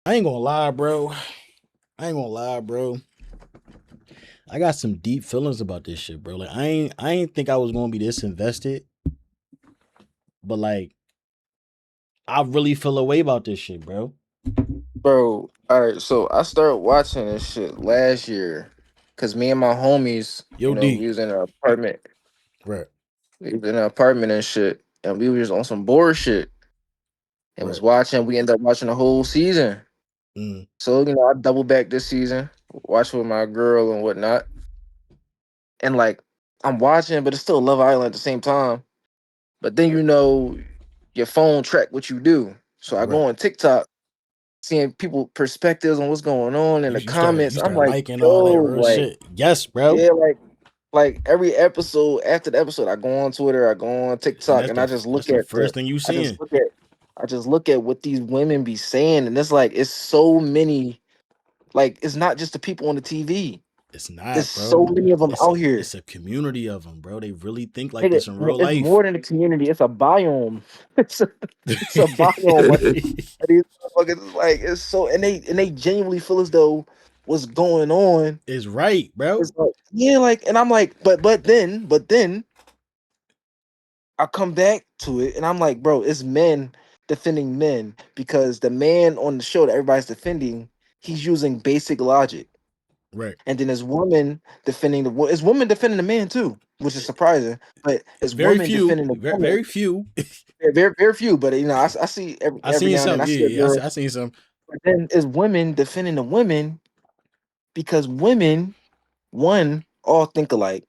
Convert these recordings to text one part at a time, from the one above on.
I ain't gonna lie, bro. I ain't gonna lie, bro. I got some deep feelings about this shit, bro. Like I ain't think I was gonna be this invested, but like I really feel a way about this shit, bro. Bro, all right, so I started watching this shit last year because me and my homies, Yo, we D. was in an apartment. Right, We was in an apartment and shit, and we was just on some bored shit and was right. watching. We ended up watching the whole season. Mm, So, I double back this season, watch with my girl and whatnot. And like, I'm watching, but it's still Love Island at the same time. But then, your phone track what you do. So I right. go on TikTok, seeing people perspectives on what's going on in You the you start comments. you I'm start like, liking all that yo, real like, shit. Yes, bro. yeah, like every episode after the episode, I go on Twitter, I go on And TikTok, and that's the first thing you seeing. I just look at what these women be saying, and it's like it's so many. Like it's not just the people on the TV. It's It's not, so bro. many of them It's out a here. it's a community of them, bro. They really think like Nigga, this in real it's life. more than a community. It's a biome. It's a biome. Like and these motherfuckers is like it's so, and they genuinely feel as though what's going on It's right, bro. is like yeah, like, and I'm like, but then I come back to it, and I'm like, bro, it's men defending men because the man on the show that everybody's defending, he's using basic logic. Right. And then there's woman defending it's woman defending the man too, which is surprising. But it's Very woman few, defending the woman. very few. Very, very few, but I see I every seen now and then some. I Yeah, see a yeah. girl. I seen some. But then it's women defending the women because women, one, all think alike.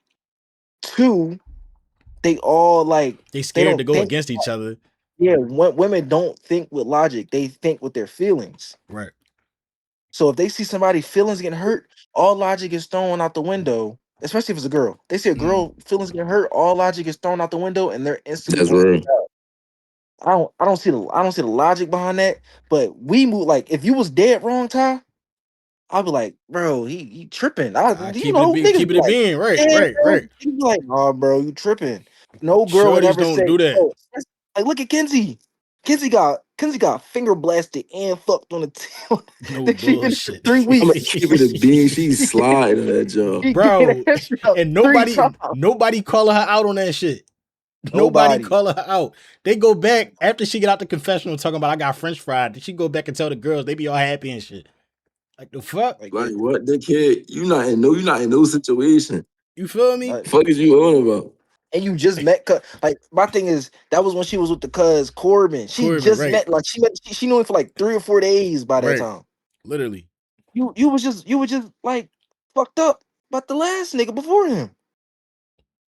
Two, they all like They they scared to don't go think. against each other. Yeah, women don't think with logic. They think with their feelings. Right. So if they see somebody feelings getting hurt, all logic is thrown out the window. Especially if it's a girl. They see a Mm. girl feelings getting hurt, all logic is thrown out the window, and they're instantly That's going to real. the side. I don't see the logic behind that. But we move like if you was dead wrong, Ty, I'd be like, bro, he tripping. I keep it a Niggas keep be it a like, being. Right, yeah, right, bro. right. You be like, oh, bro, you tripping. No girl would Shorties ever don't say, do that. oh, like look at Kenzie. Kenzie got finger blasted and fucked on the tail. No She been for bullshit. 3 weeks. I'm gonna keep it a bean. She's sliding in that job. She get Bro, that shit up and 3 times. nobody calling her out on that shit. Nobody Nobody. calling her out. They go back after she get out the confessional talking about I got French fried. She go back and tell the girls they be all happy and shit. Like the fuck? Like Like what, the kid? You not in no situation. You feel me? uh, Fuck is you on about? and you just met like my thing is that was when she was with the cuz Corbin. She Corbin, just right, met like she knew him for like 3 or 4 days by that right. time. Literally. You was just like fucked up about the last nigga before him.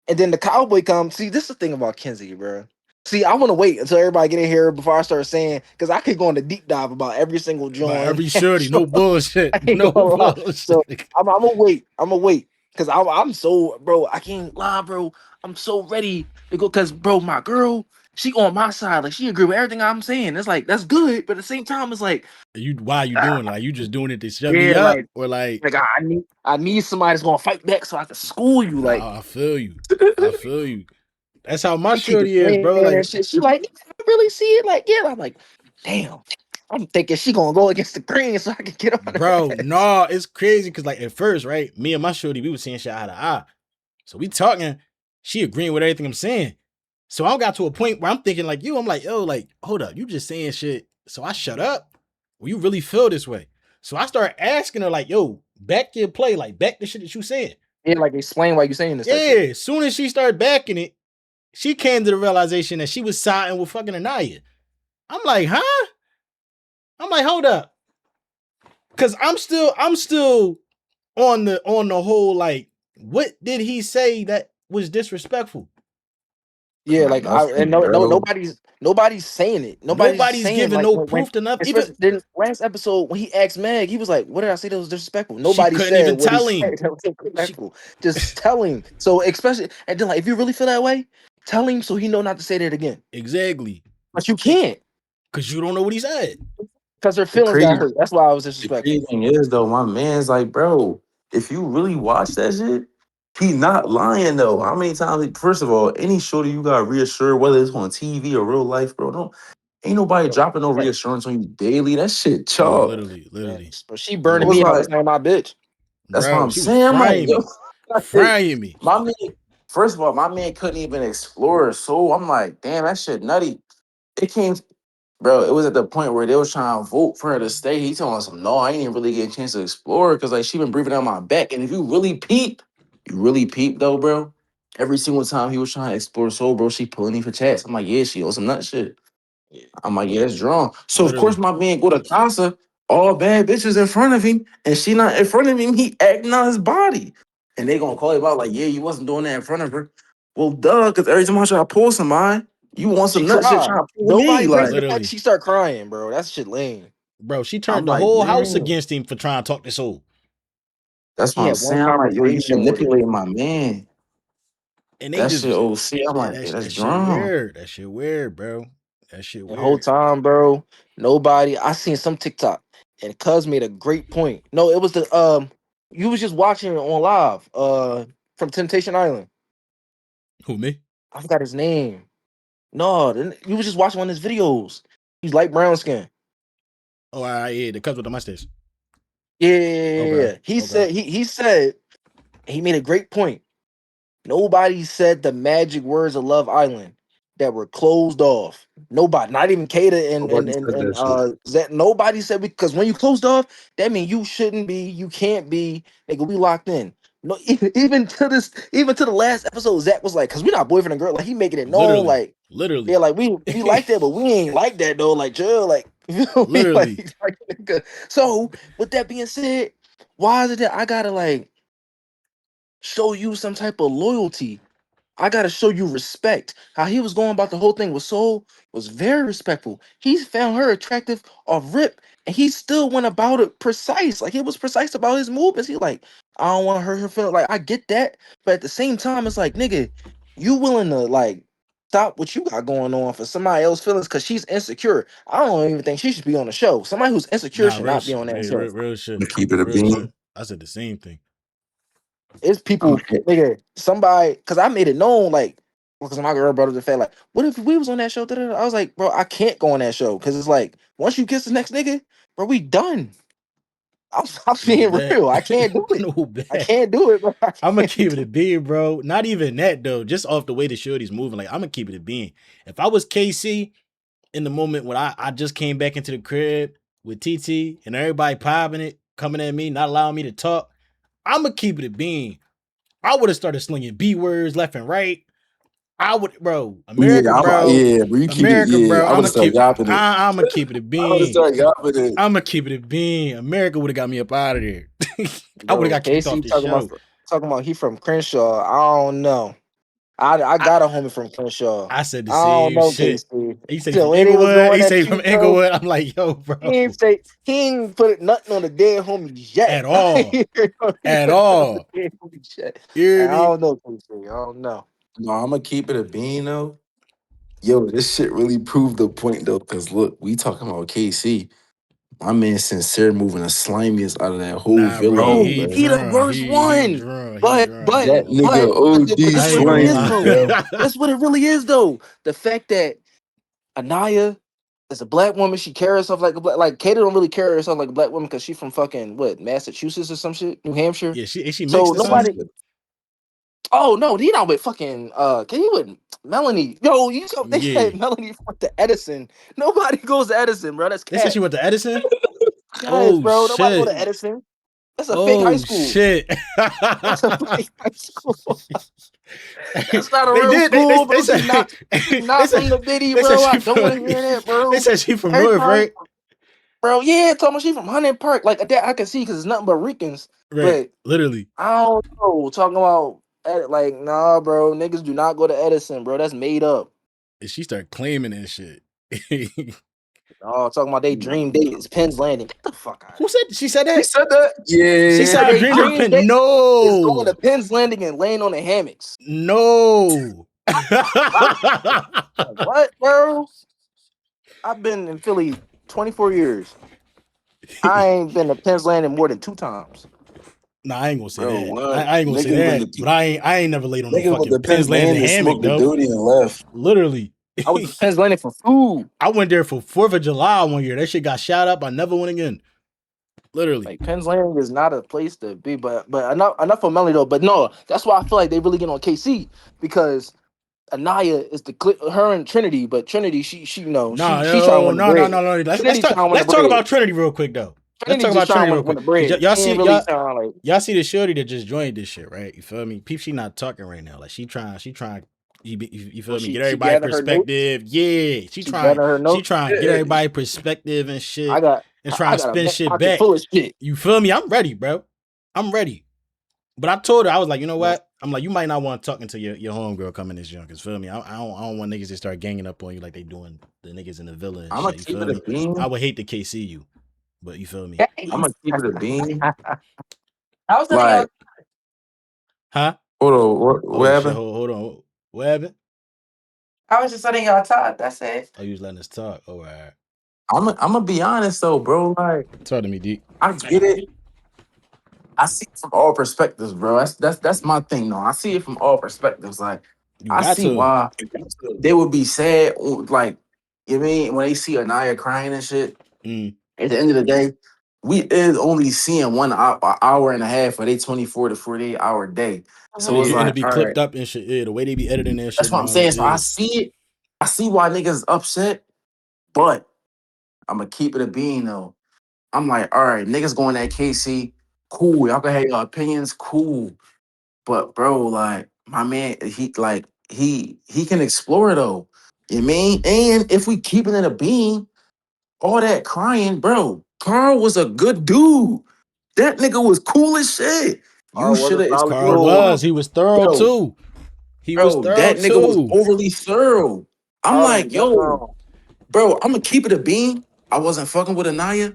And then the cowboy comes. See, this is the thing about Kenzie, bro. See, I want to wait until everybody get in here before I start saying because I could go on a deep dive about every single By joint. every shorty, no I bullshit. ain't No gonna lie. So bullshit. I'm gonna wait. I'm gonna wait because I'm so bro. I can't lie, bro. I'm so ready to go because bro, my girl, she on my side. Like she agree with everything I'm saying. It's like that's good, but at the same time, it's like You why you ah, doing it? Like you just doing it to shut me yeah, up? Or like, like I need somebody that's gonna fight back so I can school you. Like nah, I feel you. I feel you. That's how my she keep shorty is, bro. explaining Like, and shit. She like, I really see it. Like, yeah. I'm like, damn. I'm thinking she gonna go against the green so I can get on her bro, ass. no, it's crazy because like at first, right, me and my shorty, we was saying shit eye to eye. So we talking, she agreeing with everything I'm saying. So I got to a point where I'm thinking like you, I'm like, yo, like, hold up, you just saying shit. So I shut up. Well, you really feel this way. So I start asking her, like, yo, back your play, like back the shit that you saying. Yeah, like explain why you saying this type shit. Yeah, as soon as she started backing it, she came to the realization that she was siding with fucking Anaya. I'm like, huh? I'm like, hold up. Cause I'm still on the whole, like, what did he say that was disrespectful? Yeah, like I and Nothing, no bro. nobody's saying it. Nobody's Nobody's saying giving like no when proof to nothing. Even especially then last episode when he asked Meg, he was like, "What did I say that was disrespectful?" she Nobody couldn't said even what he tell said him. that was She disrespectful. Just tell him. So especially and then like if you really feel that way, tell him so he know not to say that again. exactly. But you can't Cause you don't know what he said. because her The feelings got crazy, hurt. That's why I was the disrespectful. crazy thing is though, my man's like, bro, if you really watch that shit, he not lying though. How many times? First of all, any shorty you got reassured, whether it's on TV or real life, bro, don't. Ain't nobody dropping no reassurance on you daily. That shit No, chalk. literally. But she I burning was me out. like, That's not my bitch. that's what Bro, I'm she was saying. I'm like, frying yo, me. Frying me. my man, first of all, my man couldn't even explore her soul. I'm like, damn, that shit nutty. It came, bro, it was at the point where they was trying to vote for her to stay. He telling us, no, I ain't even really getting a chance to explore because like she been breathing down my back. And if you really peep though, bro. Every single time he was trying to explore soul, bro, she pulling me for chats. I'm like, yeah, she on some nut shit. I'm like, yeah, it's drawn. So of course Literally. my man go to Casa, all bad bitches in front of him, and she not in front of him. He acting on his body, and they gonna call him out like, yeah, you wasn't doing that in front of her. Well, duh, because every time I try to pull somebody, you want She some nut shit cried. trying to pull me. Nobody brings Like, the fact Literally. she start crying, bro. That shit lame. Bro, she I'm turned the like, whole house damn. against him for trying to talk this soul. That's He what I'm had one saying. I'm like, yo, you conversation with her. manipulating my man. And they That shit just OC. I'm like, yeah, that's that shit drawn. weird. That shit weird, bro. That shit The whole weird. time, bro. Nobody. I seen some TikTok, and Cuz made a great point. No, it was the you was just watching it on live from Temptation Island. Who, me? I forgot his name. No, you was just watching one of his videos. He's light brown skin. Oh, yeah, the cuz with the mustache. Okay. Yeah. He Okay. said he said he made a great point. Nobody said the magic words of Love Island that were closed off. Nobody, not even Kata Nobody said and that shit. that nobody said because when you closed off, that means you shouldn't be, you can't be, nigga, we locked in. No, even to the last episode, Zach was like, cause we're not boyfriend and girl, like he making it known, Literally. like, yeah, Literally. like we like that, but we ain't like that though. Like, chill, like you know what I mean? Literally. Like, nigga. So with that being said, why is it that I gotta like show you some type of loyalty? I gotta show you respect. How he was going about the whole thing with Soul was very respectful. He found her attractive off rip, and he still went about it precise. Like he was precise about his movements. He like, I don't want to hurt her feeling. Like I get that, but at the same time, it's like, nigga, you willing to like stop what you got going on for somebody else's feelings because she's insecure. I don't even think she should be on the show. Somebody who's insecure Nah, should not be on that show. real shit. To keep it a Real shit. beam. I said the same thing. It's I'm people, nigga, somebody, because I made it known, like, because my girl brought up the fact, like, what if we was on that show? Da-da-da? I was like, bro, I can't go on that show because it's like, once you kiss the next nigga, bro, we done. I'm No being bet. real. I can't do it. No I bet. can't do it, bro. I I'm gonna can't keep it do a being, bro. Not even that though. Just off the way the shorty's moving, like I'm gonna keep it a being. If I was KC in the moment when I just came back into the crib with TT and everybody popping it, coming at me, not allowing me to talk, I'm gonna keep it a being. I would have started slinging B words left and right. I would, bro. America, bro. Bro, you keep it. America, Yeah, bro. I I'm would have gonna started keep. yapping it. I'm gonna keep it a I would have being. started yapping it. I'm gonna keep it a being. America would have got me up out of there. it. I would have Bro, got kicked off Casey the show. talking about he from Crenshaw. I don't know. I I, got a homie from Crenshaw. I said the I don't same know, shit. Casey. He said he The from way they was Inglewood. going He said at he from you, bro. Inglewood. I'm like, yo, bro. He ain't put nothing on the dead homies yet. At all. At all. Dead homies yet. You hear I me? don't know, Casey. I don't know. No, I'm gonna keep it a bean though. Yo, this shit really proved the point though, because look, we talking about KC. My man Sincere moving the slimiest out of that whole Nah, bro. village, Bro, He bro. he the drunk. worst He one. drunk. He But drunk. I but ain't That gonna nigga lie. but OD this I what ain't it gonna really slimy, is though. bro. lie. That's what it really is though. The fact that Anaya is a black woman, she carries herself like a black. Like Kata don't really carry herself like a black woman because she's from fucking what, Massachusetts or some shit, New Hampshire. Yeah, is she So mixed or something? nobody. Oh no, he not with fucking can you with Melanie? Yo, they Yeah. said Melanie went to Edison. Nobody goes to Edison, bro. That's They said she cat. went to Edison? Yes, Oh bro. Nobody go to shit. Edison. That's a fake high Oh school. shit. That's a fake high school. they That's not a real did. school, bro. Said She's they not said from the bitty, they said bro. I she don't from want to hear that, they bro. said she from Every North, time, right? bro. Yeah, talking about she from Hunting Park. Like that, I can see because it's nothing but Ricans. Right. But Literally. I don't know. Talking about like, nah, bro. Niggas do not go to Edison, bro. That's made up. And she started claiming that shit. Oh, talking about they dream date is Penn's Landing. Get the fuck out of Who here. said she said He that? said that? She Yeah. said Said our they dream date dream pen. date is going to No. Penn's Landing and laying on the hammocks. No. Like, what, bro? I've been in Philly 24 years. I ain't been to Penn's Landing more than 2 times. Nah, I ain't gonna say Bro, that. what? I ain't gonna say Niggas went that. to But I ain't never laid on no niggas went fucking to Penn's Penn's Landing Landing, hammock smoked the though. duty and left. Literally. I was in Pennsylvania for food. I went there for 4th of July one year. That shit got shot up. I never went again. Literally. Like Pennsylvania is not a place to be, but enough for Melanie though. But no, that's why I feel like they really get on KC because Anaya is her and Trinity, but Trinity she you know she trying to win the bread. No. Let's Trinity trying to win the talk bread. about Trinity real quick though. Let's Trinity talk just about trying Trinity to real win quick. the bread. Y'all She ain't see really sound like y'all see the shorty that just joined this shit, right? You feel me? Peep, she not talking right now. Like she trying. You feel me? Get she everybody gathered her notes. perspective. Yeah, She gathered her She notes. trying to get Yeah. everybody perspective and I shit, got and trying I to got a spin back shit pocket back. full of shit. You feel me? I'm ready, bro. I'm ready. But I told her, I was like, you know Yeah. what? I'm like, you might not want to talk until your homegirl coming this young. Cause feel me? I don't want niggas to start ganging up on you like they doing the niggas in the villa and I'm gonna shit. You keep feel it a me? I beam. would hate to KC you, but you feel me? I'm gonna keep it a beam. I was telling y'all, Like, Huh? hold on, what Oh shit, happened? hold on. What happened? I was just letting y'all talk. That's it. Oh, you was letting us talk. Oh, all right. I'm gonna be honest though, bro. Like, Talk to me, Deep. I get it. I see it from all perspectives, bro. That's my thing, though. I see it from all perspectives. Like, You I got see to. why they would be sad, like, you mean when they see Anaya crying and shit. Mm. At the end of the day, we is only seeing 1 hour and a half of their 24 to 48 hour day. So it's And to like, be all right, clipped up and shit. Yeah, the way they be editing that shit that's and what I'm all that. saying. So I Yeah. see it. I see why niggas upset, but I'm gonna keep it a bean though. I'm like, all right, niggas going at KC, cool. Y'all can have your opinions, cool. But bro, like my man, he can explore though. You mean? And if we keeping it a bean, all that crying, bro. Carl was a good dude. That nigga was cool as shit. You Carl was should a have solid Carl explored dude. more, was. He was thorough bro. too. He was Bro, thorough that nigga was too. overly thorough. I'm Carl ain't like, nothing yo, wrong. bro, I'm gonna keep it a bean. I wasn't fucking with Anaya.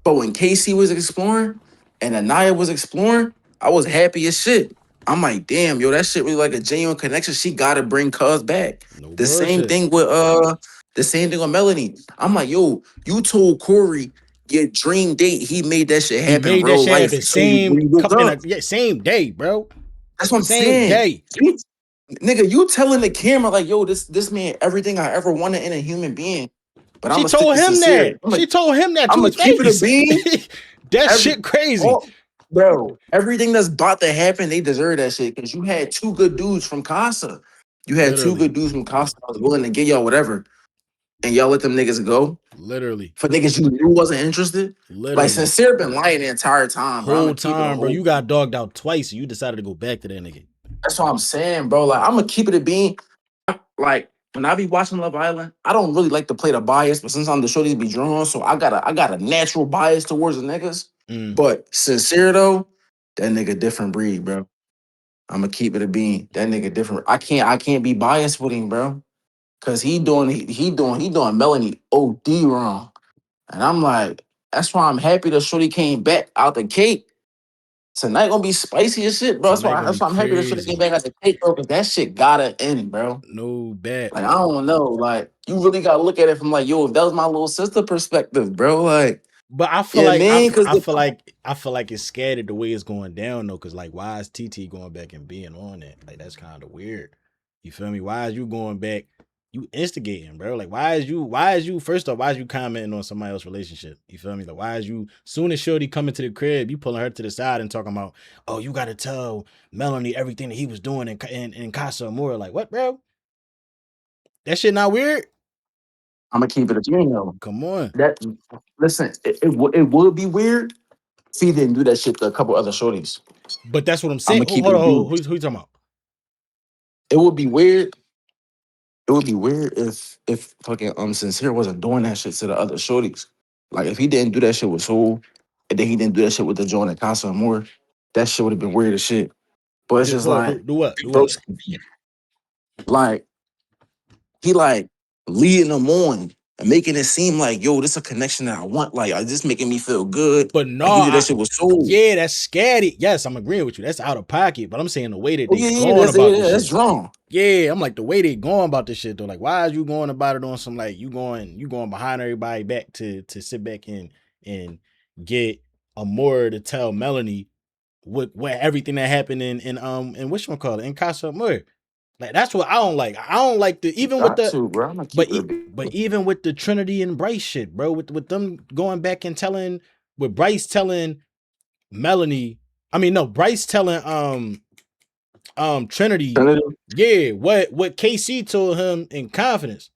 But when Casey was exploring and Anaya was exploring, I was happy as shit. I'm like, damn, yo, that shit was like a genuine connection. She gotta bring Cuz back. No The same bullshit. thing with Melanie. I'm like, yo, you told Corey your dream date, he made that shit He happen made that real shit life. happen He told you when you woke up. same day, bro. That's what I'm Same saying. day. Nigga, you telling the camera like, yo, this man, everything I ever wanted in a human being. But I'm She gonna stick told to him sincere. that. She told him that I'm to gonna his keep it a face. bean. That Every shit crazy. all bro, everything that's about to happen, they deserve that shit. Because you had two good dudes from Casa. You had two Literally. good dudes from Casa that was willing to give y'all whatever. And y'all let them niggas go Literally. for niggas you knew wasn't interested. Like Literally. sincere been lying the entire time, bro. I'm Whole gonna keep it a time, bro. whole. You got dogged out twice. And you decided to go back to that nigga. That's what I'm saying, bro. Like I'm gonna keep it a bean. Like when I be watching Love Island, I don't really like to play the bias, but sometimes the shorties be drawn, so I got a natural bias towards the niggas. Mm. But sincere though, that nigga different breed, bro. I'm gonna keep it a bean. That nigga different. I can't be biased with him, bro. Cause he doing Melanie OD wrong. And I'm like, that's why I'm happy the shorty came back out the cake. Tonight gonna be spicy as shit, bro. That's Tonight why gonna be that's why I'm happy the shorty came crazy. back out the cake, bro. Cause that shit gotta end, bro. No bet. Like, I don't know. Like, you really gotta look at it from like, yo, if that was my little sister perspective, bro. Like, But I feel yeah, like man, cause the I feel like it's scattered the way it's going down though. Cause like why is TT going back and being on it? Like that's kind of weird. You feel me? Why is you going back? You instigating, bro. Like why is you first off, why is you commenting on somebody else's relationship? You feel me? Like why is you soon as Shorty coming to the crib, you pulling her to the side and talking about, oh, you gotta tell Melanie everything that he was doing in Casa Amor. Like what, bro? That shit not weird? I'm gonna keep it a bean though. Come on. That listen, it would be weird if he didn't do that shit to a couple other shorties. But that's what I'm I'm saying. gonna keep Hold it a on, bean. who you talking about? It would be weird. It would be weird if fucking sincere wasn't doing that shit to the other shorties. Like if he didn't do that shit with Soul, and then he didn't do that shit with the joint at Casa and more, that shit would have been weird as shit. But it's just Hold on, like, do what? Do bro, what? like he like leading them on and making it seem like, yo, this a connection that I want. Like, this making me feel good. But no, Like he did that shit with Soul. yeah, that's scatty. Yes, I'm agreeing with you. That's out of pocket. But I'm saying the way that Oh they yeah, yeah, going that's about yeah, this that's shit. drawn. Yeah, I'm like the way they going about this shit though. Like, why is you going about it on some like you going behind everybody back to sit back and get Amora to tell Melanie what everything that happened in whatchamacallit in Casa Amor. Like that's what I don't like. I don't like the even with Got the to, bro. I'm gonna keep but it a but even with the Trinity and Bryce shit, bro, with them going back and telling with Bryce telling Melanie, I mean no, Bryce telling Trinity, Trinity? yeah, what KC told him in confidence.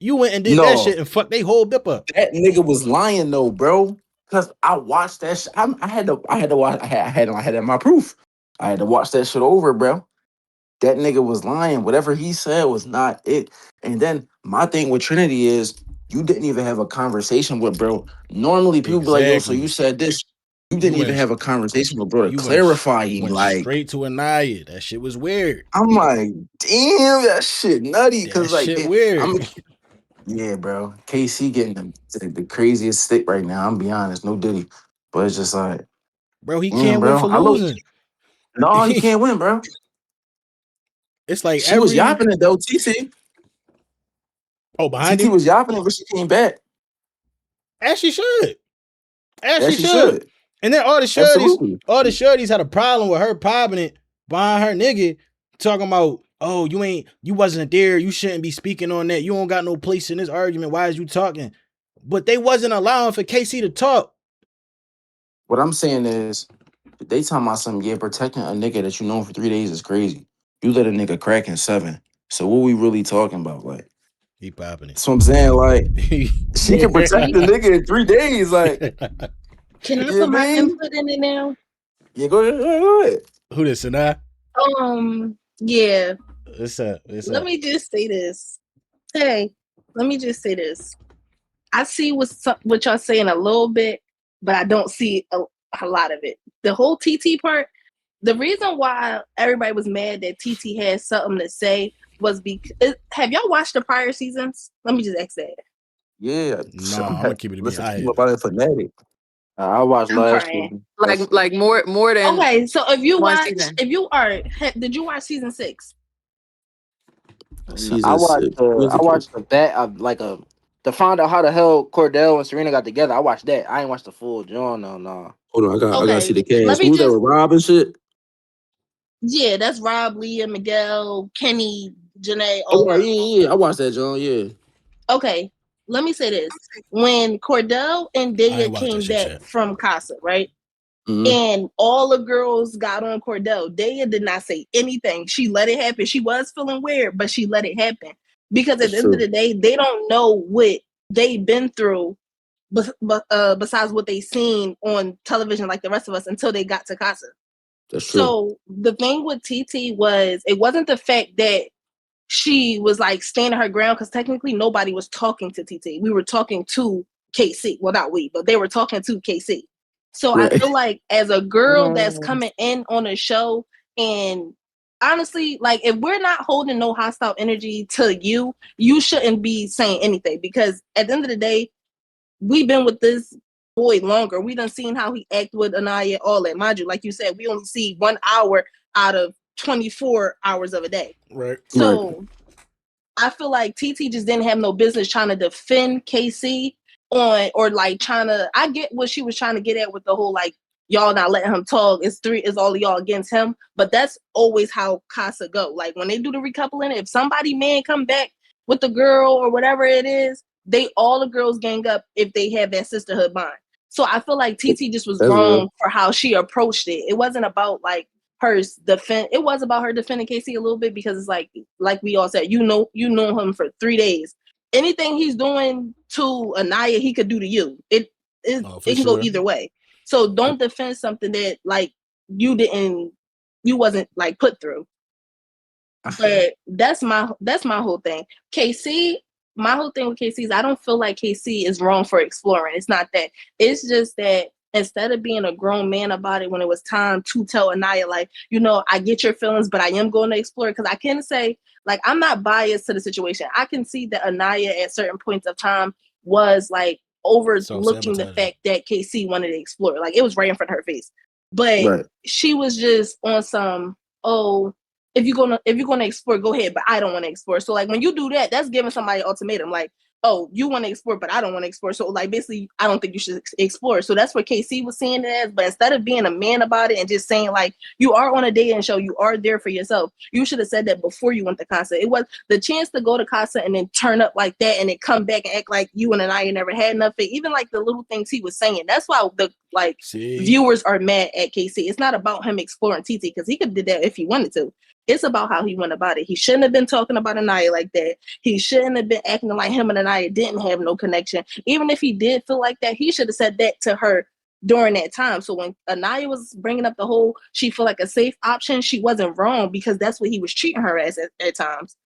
You went and did that No, shit and fucked they whole bip up. that nigga was lying though, bro. Cause I watched that shit. I had to watch. I had my proof. I had to watch that shit over, bro. That nigga was lying. Whatever he said was not it. And then my thing with Trinity is you didn't even have a conversation with bro. Normally people be like, yo, so you Exactly. said this. You You didn't even went have a conversation with bro to you clarify him. went Like, straight to Anaya. That shit was weird. I'm like, damn, that shit nutty. That Cause like, shit weird. yeah, bro. KC getting the craziest stick right now. I'm be honest, no Diddy. But it's just like, Bro, he damn, can't win bro. for I look, losing. no, he can't win, bro. It's like She was every yapping it though. TT. behind TT him. was yapping it, but she came back. As she should. As As she she should. should. And then Absolutely. all the shorties had a problem with her popping it behind her nigga, talking about, oh, you wasn't there. You shouldn't be speaking on that. You don't got no place in this argument. Why is you talking? But they wasn't allowing for KC to talk. What I'm saying is, they talking about something, yeah, protecting a nigga that you know for 3 days is crazy. You let a nigga crack in 7. So what we really talking about? Like, He popping it. that's what I'm saying. Like, she can protect the See, nigga in 3 days. Like, can I you know put what I my mean? input in it now? Yeah, go ahead, go ahead. Who this, Sanaa? Yeah. What's up? What's Let up? me just say this. Hey, let me just say this. I see what y'all saying a little bit, but I don't see a lot of it. The whole TT part, the reason why everybody was mad that TT had something to say was because have y'all watched the prior seasons? Let me just ask that. Yeah, No, I'm gonna I'm keep it to me. listen I to have. about it fanatic. I watched I'm last crying. season. Like more than Okay, so if you one watch, season. did you watch season 6? I Season watched 6. What's it called? to find out how the hell Cordell and Serena got together. I watched that. I ain't watched the full John. No. Hold on, I gotta see Okay, the let cast. me Who's that just, with Rob and shit? yeah, that's Rob, Leah, Miguel, Kenny, Janae, Oh all right, them. yeah. I watched that, John. Yeah. Okay, let me say this. When Cordell and I Daya ain't watched that came shit back yet. from Casa, right? Mm-hmm. And all the girls got on Cordell. Daya did not say anything. She let it happen. She was feeling weird, but she let it happen. Because at That's the end of true. the day, they don't know what they've been through besides what they seen on television like the rest of us until they got to Casa. That's true. So the thing with TT was it wasn't the fact that she was like standing her ground because technically nobody was talking to TT. We were talking to KC. Well, not we, but they were talking to KC. So I Right. feel like as a girl that's Mm. coming in on a show, and honestly, like if we're not holding no hostile energy to you, you shouldn't be saying anything because at the end of the day, we've been with this boy longer. We done seen how he act with Anaya, all that. Mind you, like you said, we only see 1 hour out of 24 hours of a day. Right. Right. So I feel like TT just didn't have no business trying to defend KC on or like trying to. I get what she was trying to get at with the whole like y'all not letting him talk. It's all of y'all against him. But that's always how Casa go. Like when they do the recoupling, if somebody man come back with the girl or whatever it is, they all the girls gang up if they have that sisterhood bond. So I feel like TT just was That's real. wrong for how she approached it. It wasn't about like her defend. It was about her defending KC a little bit because it's like we all said, you know him for 3 days. Anything he's doing to Anaya, he could do to you. Oh, for It can go sure. either way. So don't defend something that like you wasn't like put through. But that's my whole thing. KC, my whole thing with KC is I don't feel like KC is wrong for exploring. It's not that. It's just that instead of being a grown man about it when it was time to tell Anaya, like, I get your feelings, but I am going to explore because I can say, like, I'm not biased to the situation. I can see that Anaya at certain points of time was like overlooking the Self-sabotaging. fact that KC wanted to explore. Like it was right in front of her face. But Right. she was just on some, oh, if you're gonna explore, go ahead. But I don't want to explore. So like when you do that, that's giving somebody an ultimatum. Like, oh, you want to explore, but I don't want to explore. So like basically, I don't think you should explore. So that's what KC was seeing it as. But instead of being a man about it and just saying like you are on a dating show, you are there for yourself. You should have said that before you went to Casa. It was the chance to go to Casa and then turn up like that and then come back and act like you and I never had nothing. Even like the little things he was saying. That's why the like viewers are mad at KC. It's not about him exploring TT because he could do that if he wanted to. It's about how he went about it. He shouldn't have been talking about Anaya like that. He shouldn't have been acting like him and Anaya didn't have no connection. Even if he did feel like that, he should have said that to her during that time. So when Anaya was bringing up the whole, she feel like a safe option, she wasn't wrong because that's what he was treating her as at times.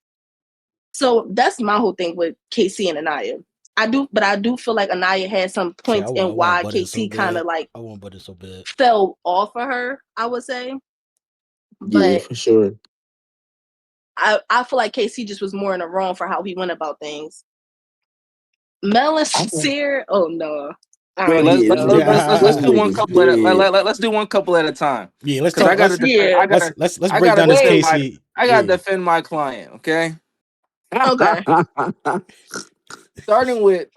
So that's my whole thing with KC and Anaya. I do feel like Anaya had some points in why KC kind of like I want butter so bad. fell off of her, I would say. But yeah, for sure. I feel like KC just was more in the wrong for how he went about things. Mel and Sincere, oh no. Wait, let's do one couple let's do one couple at a time. Yeah, let's talk. let's break down this KC. I gotta defend my client, okay? Okay. Starting with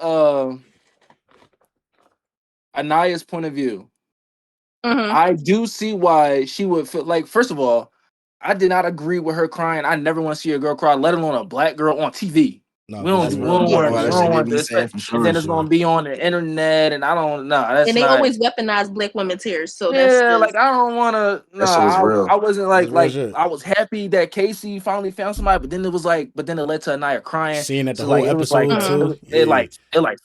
Anaya's point of view. Mm-hmm. I do see why she would feel like, first of all, I did not agree with her crying. I never want to see a girl cry, let alone a black girl on TV. No, we don't want this. And then it's gonna be on the internet, and I don't know. And they always weaponize black women's tears. So yeah, like I don't want to. No, I wasn't like I was happy that Casey finally found somebody, but then it was like, but then it led to Anaya crying. Seeing that the so whole like, episode too. It like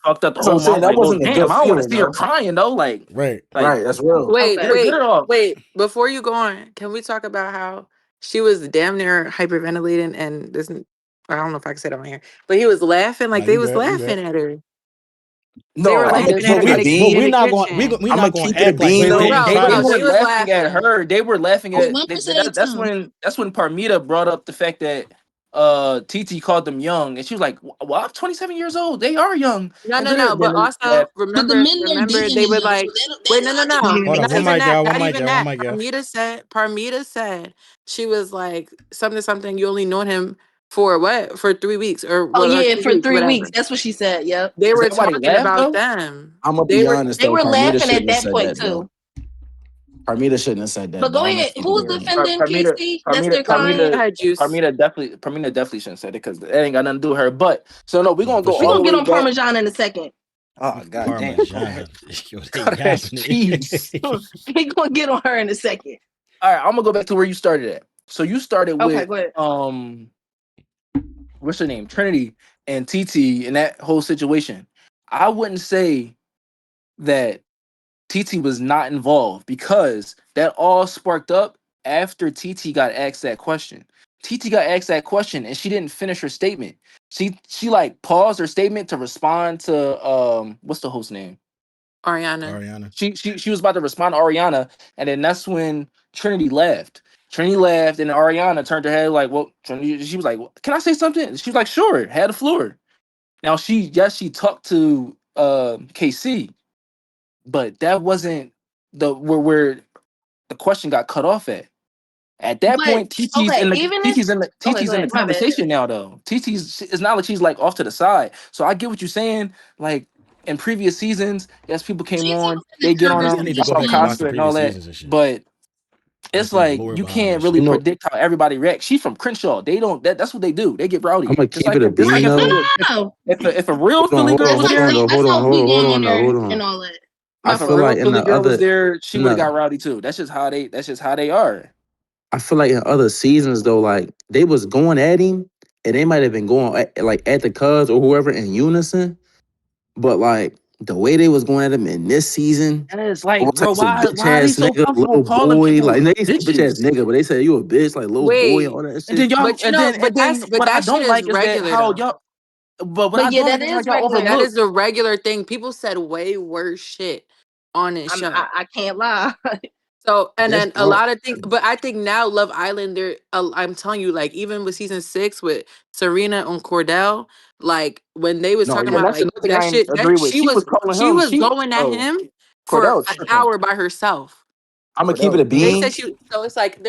fucked up the whole. That wasn't a good I don't want to feeling, see her crying though. Like right, that's real. Wait. Before you go on, can we talk about how she was damn near hyperventilating and this? I don't know if I can say that on here, but he was laughing like they was laughing at her. No, they were laughing at her. But we're not going. We're not going to act like they were laughing at her. They were laughing at. That's when Parmita brought up the fact that TT called them young, and she was like, "Well, I'm 27 years old. They are young." No. But also remember, they were like, "Wait, no. Not even that. Parmita said she was like something. You only known him for what? For 3 weeks or what? Oh yeah, for 3 weeks. That's what she said. Yep. They were talking about them. I'm gonna be honest. They were laughing at that point too. Parmita shouldn't have said that. But go ahead. Who's defending KC? That's their client. Parmita definitely shouldn't say it because it ain't got nothing to do with her. But so no, we're gonna go. We're gonna get on Parmesan in a second. Oh god damn! We're gonna get on her in a second. All right, I'm gonna go back to where you started at. So you started with go ahead. What's her name? Trinity and TT and that whole situation. I wouldn't say that TT was not involved because that all sparked up after TT got asked that question. TT got asked that question and she didn't finish her statement. She like paused her statement to respond to what's the host name? Ariana. She was about to respond to Ariana, and then that's when Trinity left. Trinity left, and Ariana turned her head like, "Well, Trinity." She was like, well, "Can I say something?" She was like, "Sure." Had the floor. Now she talked to KC, but that wasn't where the question got cut off at. At that point, TT's in the conversation now though. It's not like she's like off to the side. So I get what you're saying. Like in previous seasons, yes, people came on, they get on them, and all that. But it's like you can't really predict how everybody reacts. She's from Crenshaw. They don't. That's what they do. They get rowdy. I'm gonna keep it a bean though. If a real Philly girl was there, hold on. And all that. I feel like in the girl was there, she would have got rowdy too. That's just how they are. I feel like in other seasons though, like they was going at him, and they might have been going at the Cubs or whoever in unison, but like the way they was going at him in this season, and it's like, bro, why are they so nigga, little boy, like they say bitch ass nigga, but they say you a bitch, like little boy, and all that shit. And then y'all, what I don't like is that how y'all. But what I don't like is how y'all overlook. That is a regular thing. People said way worse shit on this show. I can't lie. So, and then a lot of things, but I think now Love Island, I'm telling you, like, even with season 6 with Serena and Cordell, like, when they was talking about, like, that shit, she was going at him for an hour by herself. I'm gonna keep it a They bean. said so it's like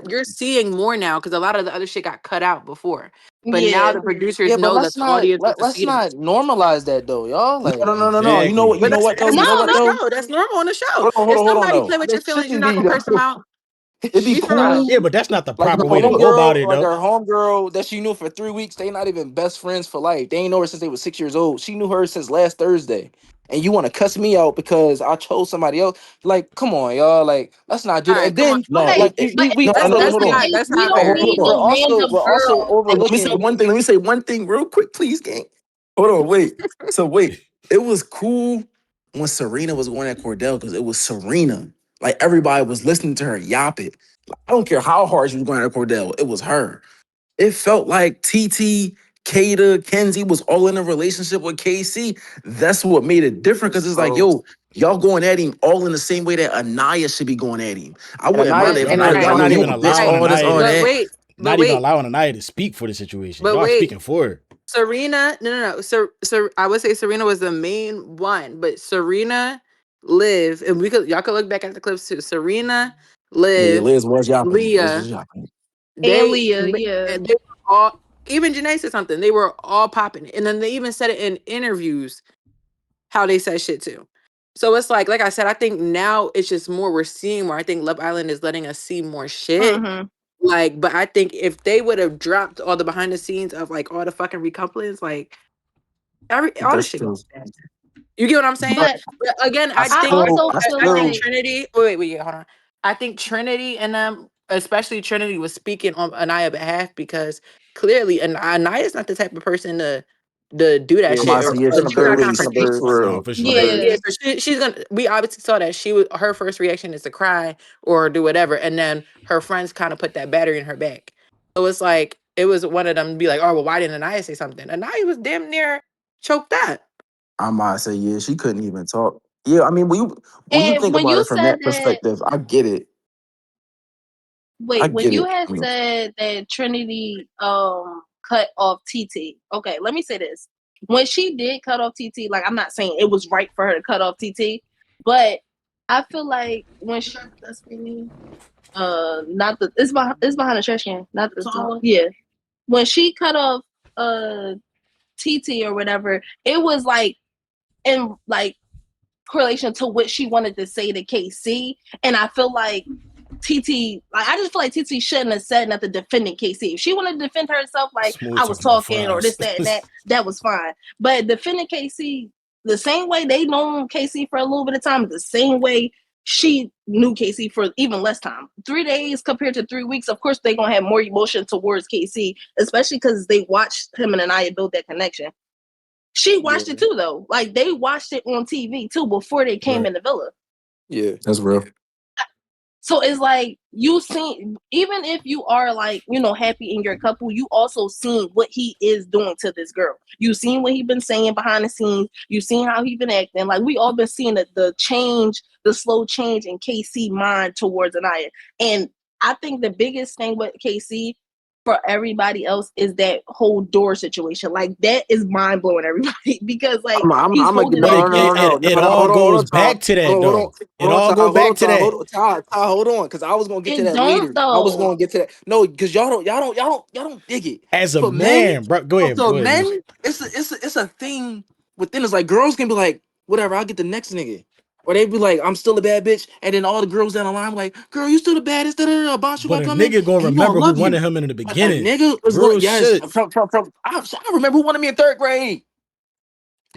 you're seeing more now because a lot of the other shit got cut out before. But now the producers know that the audience wants to see not normalize that though, y'all. Like no. You know what? You know what though? You know what though? That's normal on the show. Hold If somebody on. play with your feelings, you're not gonna curse them out. It'd be cool. Yeah, but that's not the like proper her way to go about it, like though. her homegirl that she knew for 3 weeks, they not even best friends for life. They ain't know her since they was 6 years old. She knew her since last Thursday. And you want to cuss me out because I chose somebody else? Like, come on, y'all. Like, let's not do that. And then, Okay, but hold on. That's we not don't fair. need we're a also random girl. Let me say one thing. Let me say one thing real quick, please, gang. Hold on, wait. So wait, it was cool when Serena was going at Cordell because it was Serena. Like everybody was listening to her yap it. Like, I don't care how hard she was going at Cordell. It was her. It felt like TT, Kata, Kenzie was all in a relationship with KC. That's what made it different because it's like, yo, y'all going at him all in the same way that Anaya should be going at him. I wouldn't mind if Y'all Anaya was not like, yo, even bitch, allowing all this, Anaya all to. that. Not even allowing Anaya to speak for the situation. Y'all speaking for her. Serena, no. I would say Serena was the main one, but Serena, Liv, and y'all could look back at the clips too. Serena, Liv, Yeah, Liz was yapping. Leah, Leah, they were all. Even Janae said something. They were all popping it, and then they even said it in interviews how they said shit too. So it's like I said, I think now it's just more we're seeing more. I think Love Island is letting us see more shit. Like, but I think if they would have dropped all the behind the scenes of like all the fucking recouplings, like all the shit goes bad. You get what I'm saying? But again, I think Trinity. Wait, hold on. I think Trinity and them, especially Trinity, was speaking on Anaya's behalf because clearly Anaya's not the type of person to do that shit. She couldn't really speak for real. No, for sure. Yeah, so she's gonna. We obviously saw that her first reaction is to cry or do whatever, and then her friends kind of put that battery in her back. So it's like it was one of them to be like, "Oh well, why didn't Anaya say something?" Anaya was damn near choked out. I might say, yeah, she couldn't even talk. Yeah, I mean, when you think when about you it from said that perspective, I get it. Wait, when you had said that Trinity cut off TT, okay, let me say this. When she did cut off TT, like I'm not saying it was right for her to cut off TT, but I feel like when she not the it's behind the trash can, not the yeah. When she cut off TT or whatever, it was like in like correlation to what she wanted to say to KC, and I feel like TT, like I just feel like TT shouldn't have said nothing defending KC. If she wanted to defend herself, like Smooth I was talking or this, that, and that was fine. But defending KC the same way they known KC for a little bit of time, the same way she knew KC for even less time. 3 days compared to 3 weeks, of course they're gonna have more emotion towards KC, especially because they watched him and Anaya build that connection. She watched it too, though. Like they watched it on TV too before they came in the villa. Yeah, that's real. So it's like you seen, even if you are like, you know, happy in your couple, you also seen what he is doing to this girl. You seen what he been saying behind the scenes. You seen how he been acting. Like we all been seeing the change, the slow change in KC mind towards Anaya. And I think the biggest thing with KC for everybody else is that whole door situation. Like that is mind blowing everybody because like he's holding no. It all goes back to that though. It all go back to that. Hold on, because I was gonna get to that later. Though. I was gonna get to that. No, because y'all don't dig it. As a For man, bro, go ahead. For men, it's a thing within us. Like girls can be like, whatever, I'll get the next nigga. Or they be like, I'm still a bad bitch, and then all the girls down the line be like, girl, you still the baddest. Boss, you But gonna a come in, nigga gonna and remember who love wanted you. him in the beginning. A nigga is Real going, yes. shit. I remember who wanted me in 3rd grade.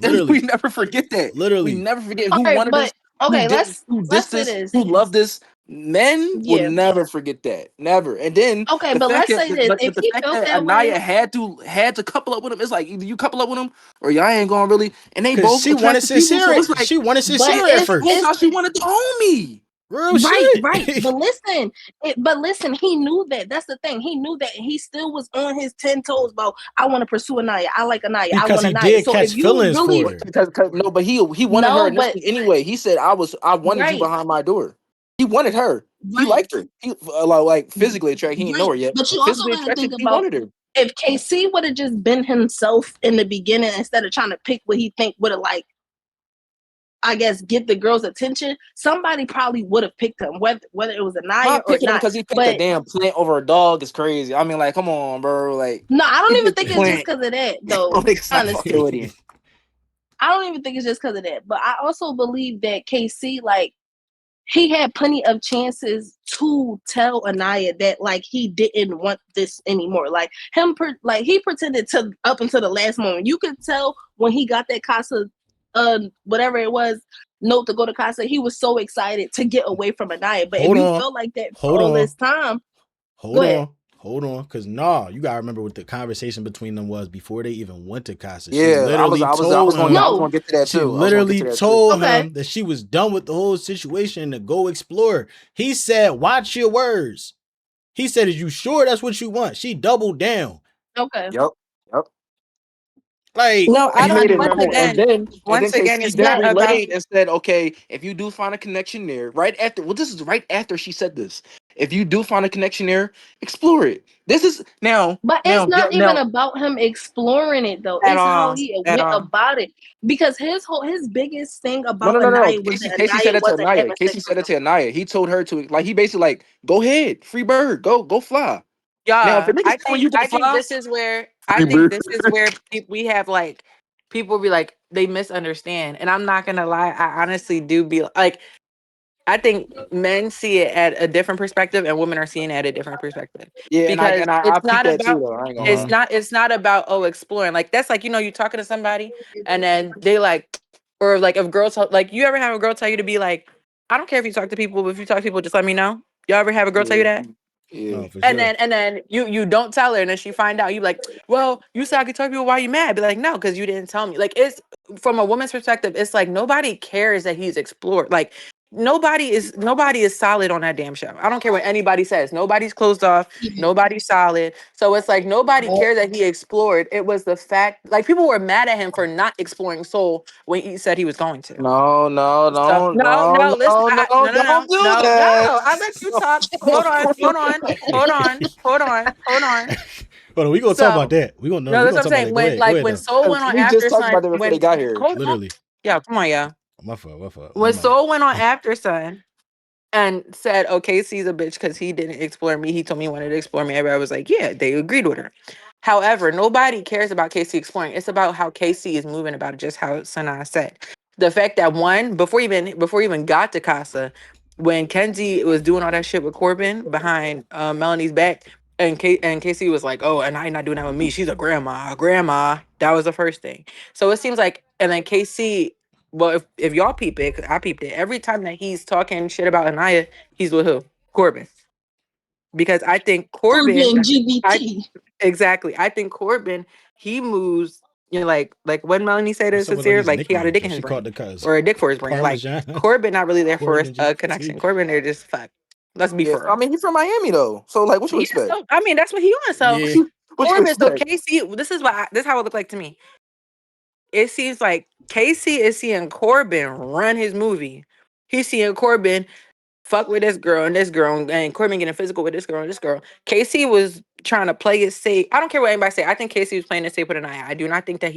Literally. We never forget that. Literally. We never forget who wanted this. Okay, let's say this. Who loved this? Men will never forget that. Never. And then but let's say this. If the he fact felt that that Anaya way, had to couple up with him, it's like either you couple up with him or y'all ain't going really. And they Cause both she wanted attractive people. So it's like she wanted sincere at first. That's how she wanted the homie. Real shit. Right. But listen, he knew that. That's the thing. He knew that. He still was on his 10 toes about I want to pursue Anaya. I like Anaya. Because I want he Anaya. did So catch if you feelings really for her. No, but he wanted her initially anyway. He said I wanted you behind my door. He wanted her. He liked her. He like physically attracted. He didn't know her yet. But you also Physically gotta think attracted, he about wanted her. if KC would have just been himself in the beginning instead of trying to pick what he think would have like. I guess, get the girl's attention, somebody probably would have picked him, whether it was Anaya or picking him not. because he picked a But damn plant over a dog is crazy. I mean, like, come on, bro. Like, no, I don't he even picked think a it's just plant. because of that, though. Niggas not fucking Honestly, with him. I don't even think it's just because of that. But I also believe that KC, like, he had plenty of chances to tell Anaya that, like, he didn't want this anymore. Like he pretended to up until the last moment. You could tell when he got that Casa, whatever it was, note to go to Casa. He was so excited to get away from Anaya. But if you felt like that for all this time, Hold on, because you gotta remember what the conversation between them was before they even went to Casa. She Yeah, literally I was told him. gonna get to that too. She literally told him that she was done with the whole situation to go explore. He said, "Watch your words." He said, "Is you sure that's what you want?" She doubled down. Okay. Yep. Like, no, I don't. Once again, KC it's then not about. relayed and said, "Okay, if you do find a connection there, right after, well, this is right after she said this. If you do find a connection there, explore it. This is now, but it's not even about him exploring it though. It's how he went about it. Because his biggest thing about Anaya was that Casey said Anaya it to wasn't Anaya. having Casey sex said with it him. to Anaya. He told her to, like, he basically like, go ahead, free bird, go fly. Now, if a Yeah, nigga telling you to I think fly, this is where free bird. we have like people be like they misunderstand, and I'm not gonna lie, I honestly do be like, I think men see it at a different perspective, and women are seeing it at a different perspective. Yeah, Because I it's peeped not that too, about though. I ain't gonna lie. it's not about exploring. Like that's like you talking to somebody, and then they like, or like if girls like you ever have a girl tell you to be like, I don't care if you talk to people, but if you talk to people, just let me know. Y'all ever have a girl tell you that? Yeah. for And sure. then you don't tell her, and then she find out. You like, well, you said I could talk to people. Why you mad? Be like, no, because you didn't tell me. Like it's from a woman's perspective. It's like nobody cares that he's explored. Like nobody is solid on that damn show. I don't care what anybody says. Nobody's closed off. Nobody's solid. So it's like nobody cared that he explored. It was the fact. Like people were mad at him for not exploring Soul when he said he was going to. No, So listen, don't do no. that. I let you talk. Hold on. Hold on, we gonna talk about that. We No, gonna that's what talk I'm about saying. that. Go When ahead. like when Though. Soul went on We just After talked Sun, about that before they when got here. hold on, yeah, come on, yeah. My fault. When Soul went on After Sun and said, "Oh, Casey's a bitch because he didn't explore me. He told me he wanted to explore me." Everybody was like, "Yeah," they agreed with her. However, nobody cares about Casey exploring. It's about how Casey is moving about it. Just how Sanaa said, the fact that one before he even got to Casa, when Kenzie was doing all that shit with Corbin behind Melanie's back, and Casey was like, "Oh, and I not doing that with me. She's a grandma." That was the first thing. So it seems like, and then Casey. Well, if y'all peep it, 'cause I peeped it. Every time that he's talking shit about Anaya, he's with who? Corbin. Because I think Corbin, Corbin I GBT. exactly. I think Corbin, he moves, like when Melanie said What's it's up with all sincere, these like he got a nicknames? dick Though? in his She called brain. the cuz Or a dick for his brain. Like Parmesan. Corbin not really there for Corbin a GBT. connection. Corbin there just fuck. Let's be Yeah, for I real. mean, he's from Miami though, so like, what you Yeah, expect? so I mean that's what he wants. So Yeah. What you Corbin, so expect? Casey, this is how it looked like to me. It seems like Casey is seeing Corbin run his movie. He's seeing Corbin fuck with this girl and this girl, and Corbin getting physical with this girl and this girl. Casey was trying to play it safe. I don't care what anybody say. I think Casey was playing it safe with Anaya. I do not think that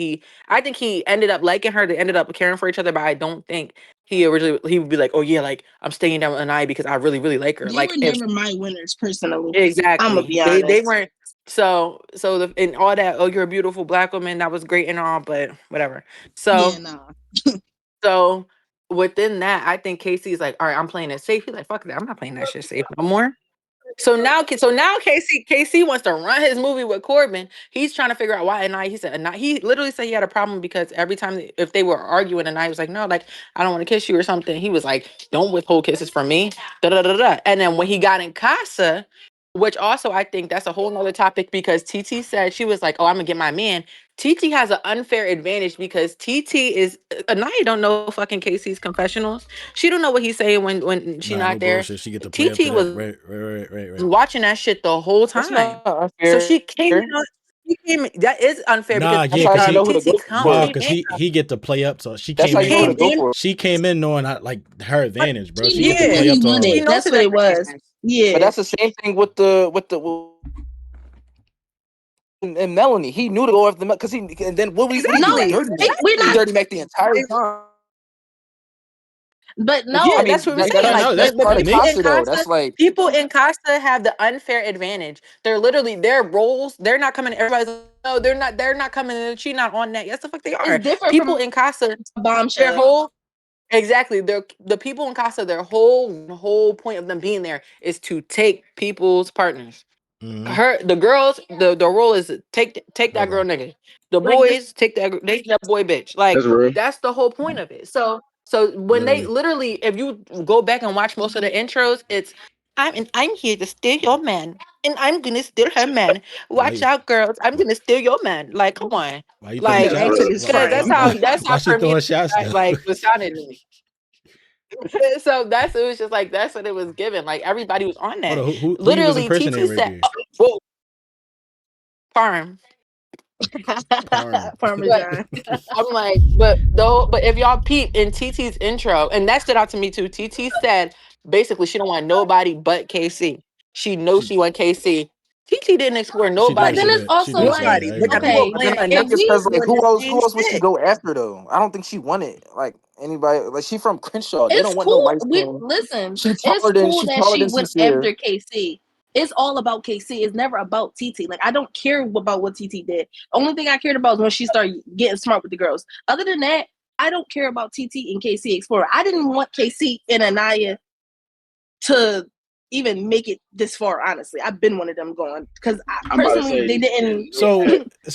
I think he ended up liking her. They ended up caring for each other, but I don't think he would be like, oh yeah, like I'm staying down with Anaya because I really, really like her. They Like were if never my winners personally. I'm gonna exactly. be They honest. weren't and all that, oh, you're a beautiful black woman, that was great and all, but whatever. Yeah, So nah. so within that, I think Casey's like, all right, I'm playing it safe. He's like, fuck that, I'm not playing that shit safe no more. So now Casey wants to run his movie with Corbin. He's trying to figure out why. And he said, and he literally said he had a problem because every time if they were arguing, and I was like, no, like I don't want to kiss you or something. He was like, don't withhold kisses from me. Da da da da. And then when he got in Casa, which also I think that's a whole nother topic because TT said she was like, oh, I'm gonna get my man. TT has an unfair advantage because TT is Anaya don't know fucking Casey's confessionals. She don't know what he's saying when she Nah, no not there. bullshit. She get to play up TT to that. was Right. watching that shit the whole That's time. not So unfair. she came in. That is unfair because Nah, That's yeah, how cause you know who to TT go nah, for. cause came he get to play up. So she That's came how in you know who to knowing go in. for. she came in knowing like her advantage, bro. She She knew get to what play Yeah, up he to all she wanted. that. knows That's his what it was. advantage. But Yeah. that's the same thing with the and Melanie. He knew to go after the because he and then what he No, do? Exactly. Dirty Mac. we're He not. dirty Mac the entire time. But no, Yeah, that's what we're saying. No, Like that's part of people me. in Casa, like people in Casa have the unfair advantage. They're literally their roles. They're not coming. Everybody's like, no, they're not. They're not coming. And she's not on that. Yes, the fuck they are. it's different People from in Casa, Bombshell. their whole exactly. They're the people in Casa. Their whole point of them being there is to take people's partners. The girls, the role is take that girl nigga. The boys take that boy bitch. Like that's the whole point of it. So when they literally, if you go back and watch most of the intros, it's I'm here to steal your man, and I'm gonna steal her man. Watch out, girls! I'm gonna steal your man. Like, come on, Why you throwing like shots? that's how Why she for me throwing shots though? like was sounding to me. So it was just like that's what it was given. Like everybody was on that. Hold on, who you was Literally, impersonating TT right said, there? "Whoa, farm." Parm. Parmesan. I'm like, but if y'all peep in TT's intro, and that stood out to me too. TT said basically she don't want nobody but KC. She knows she want KC. TT didn't explore She But did. nobody. then She it's did. She also did say like, that. nobody. I ain't Look gonna at lie. who okay, blame that if niggas we because like Doing the who same else would she shit. go after though? I don't think she wanted like anybody. Like she from Crenshaw. They it's don't want no cool. light We skin. listen. She It's taller than cool that she went sincere. after KC. It's all about KC. It's never about TT. Like I don't care about what TT did. Only thing I cared about is when she started getting smart with the girls. Other than that, I don't care about TT and KC Explorer. I didn't want KC and Anaya to even make it this far. Honestly, I've been one of them going because personally they didn't. So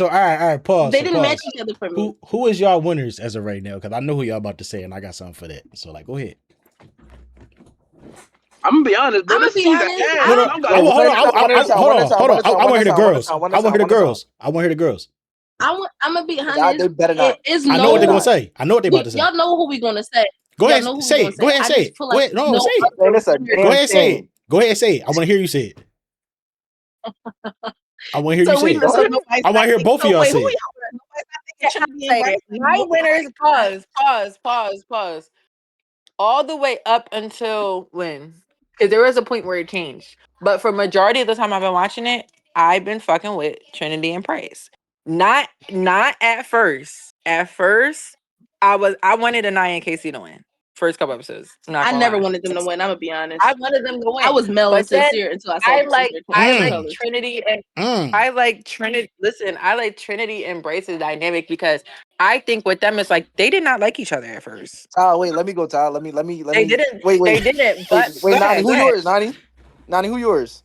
all right, pause. They So didn't match pause. each other for me. Who is y'all winners as of right now? Because I know who y'all about to say, and I got something for that. So like, go ahead. I'm gonna be honest, bro. I'm gonna This be season honest. ass. No, I'm hold got on. Hold on. I want to hear the girls. I want to hear the girls. I want to hear the girls. I'm gonna be honest. They better not. It's I know what they're gonna say. I know what they're about to say. Y'all know who we gonna say. Go Y'all ahead, know who we say gonna it. Go ahead and I say just it. feel Go like ahead. No, no say it. Man, that's a other damn Go ahead and say shame. it. Go ahead and say it. I want to hear you say it. I want to hear you say it. I want to hear both of y'all say it. Say my winners. Pause. All the way up until when? Because there was a point where it changed. But for majority of the time I've been watching it, I've been fucking with Trinity and Price. Not at first. At first, I wanted Anaya and Casey to win. First couple episodes. I never wanted them to win. I'm gonna be honest. I wanted them to win. I was Mel and But then sincere until I saw the I true like colors. Trinity and I like Trinity. Listen, I like Trinity and Bryce's dynamic because I think with them it's like they did not like each other at first. Ty, wait, let me go, Ty. Let me They didn't. wait. They didn't. But Wait, go Nani, ahead. who yours? Nani, who yours?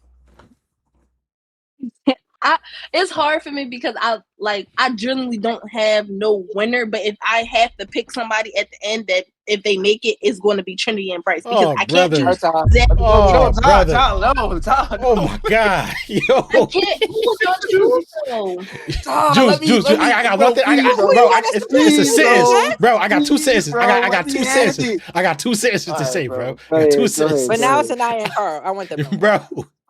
It's hard for me because I generally don't have no winner, but if I have to pick somebody at the end that if they make it, it's going to be Trinity and Bryce because Oh, I can't brother. choose Ty. exactly. Oh, brother. Ty, Oh my God. Yo. I can't. Who was y'all choose though? Juice. I got one thing. It's a sentence, bro. I got two sentences. I got two sentences. I got two sentences to say, bro. I got two sentences. But now it's Anaya and Carl. I want them. Bro,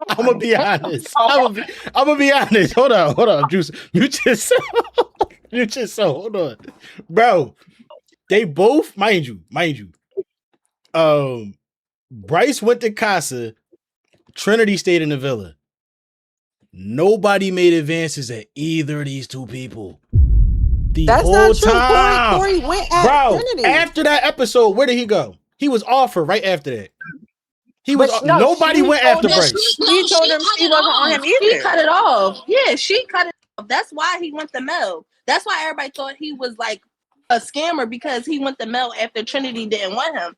I'm gonna be honest. I'm gonna be honest. Hold on, Juice. Mute yourself. Hold on, bro. They both, mind you. Bryce went to Casa. Trinity stayed in the villa. Nobody made advances at either of these two people. That's whole not true. time. Corey went at Bro, Trinity. after that episode, where did he go? He was offered right after that. Nobody went after Bryce. She told him she wasn't on him either. She cut it off. Yeah, she cut it off. That's why he went to Mel. That's why everybody thought he was like a scammer because he went to Mel after Trinity didn't want him.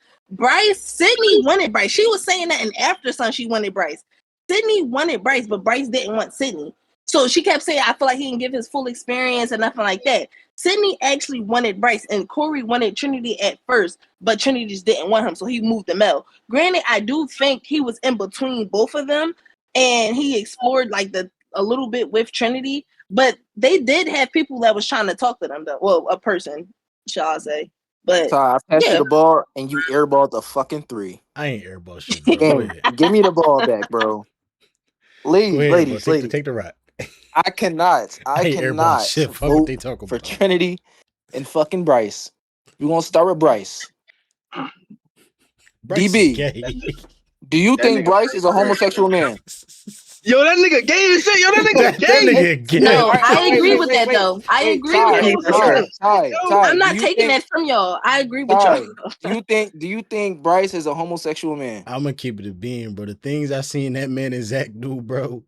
Sydney wanted Bryce. She was saying that in After Sun she wanted Bryce. Sydney wanted Bryce, but Bryce didn't want Sydney. So she kept saying, I feel like he didn't give his full experience and nothing like that. Sydney actually wanted Bryce, and Corey wanted Trinity at first, but Trinity just didn't want him, so he moved to Mel. Granted, I do think he was in between both of them, and he explored like a little bit with Trinity, but they did have people that was trying to talk to them, though. Well, a person, shall I say. But Ty, I passed you the ball, and you airballed the fucking 3. I ain't airball shit, bro. Give me the ball back, bro. Ladies. Take the rock. I cannot shit. Fuck vote what they talking for about. Trinity and fucking Bryce. We're going to start with Bryce. Bryce DB, do you think Bryce is a homosexual man? Yo, that nigga gay as shit. Yo, that nigga that gay. nigga gay. No, I agree with that though. I agree with that for sure. I'm not taking that from y'all. I agree with y'all. Do you think Bryce is a homosexual man? I'm gonna keep it a being, bro. The things I seen that man and Zach do, bro.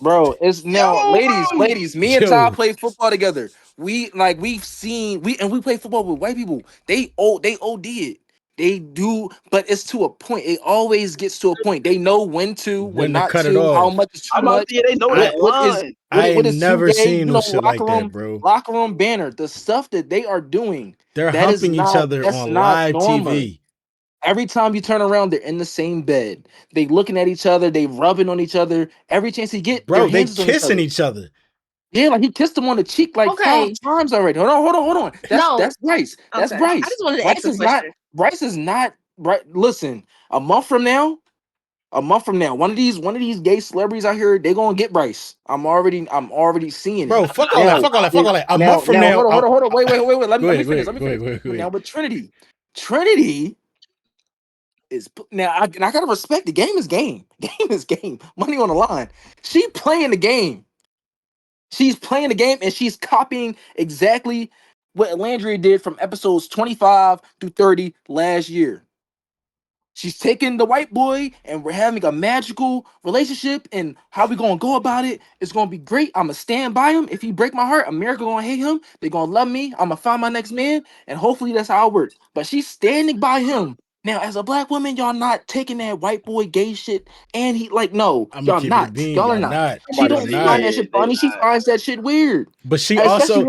Bro, it's now, ladies. Me and Ty Yo. play football together. We've seen we play football with white people. They OD it. They do, but it's to a point. It always gets to a point. They know when to not cut it to, how off. much is too I'm about much. to say they know that line. I ain't What is too never gay? seen no shit like that, bro. Locker room banner. The stuff that they are doing. They're humping each other That's on not live normal. TV. Every time you turn around, they're in the same bed. They looking at each other. They rubbing on each other. Every chance he get, Bro, their they hands on kissing each other. Yeah, like he kissed him on the cheek like 5 times already. Hold on. That's Bryce. That's Okay. Bryce. I just wanted to ask a question. Bryce is not right. Listen, a month from now, one of these gay celebrities out here, they gonna get Bryce. I'm already seeing Bro, it. fuck all that. A month from now. Hold on. Wait. Let me finish. Go ahead. Now, but Trinity is now. I gotta respect the game is game. Game is game. Money on the line. She playing the game. She's playing the game and she's copying exactly what Landry did from episodes 25 through 30 last year. She's taking the white boy and we're having a magical relationship, and how we gonna go about it is gonna be great. I'ma stand by him. If he break my heart, America gonna hate him. They're gonna love me. I'ma find my next man, and hopefully that's how it works. But she's standing by him. Now, as a black woman, y'all not taking that white boy gay shit, and he like no, I'm gonna y'all keep it a not. bean. Y'all are Y'all not. not. She Y'all don't not. find that shit funny. She finds that shit weird. But she Especially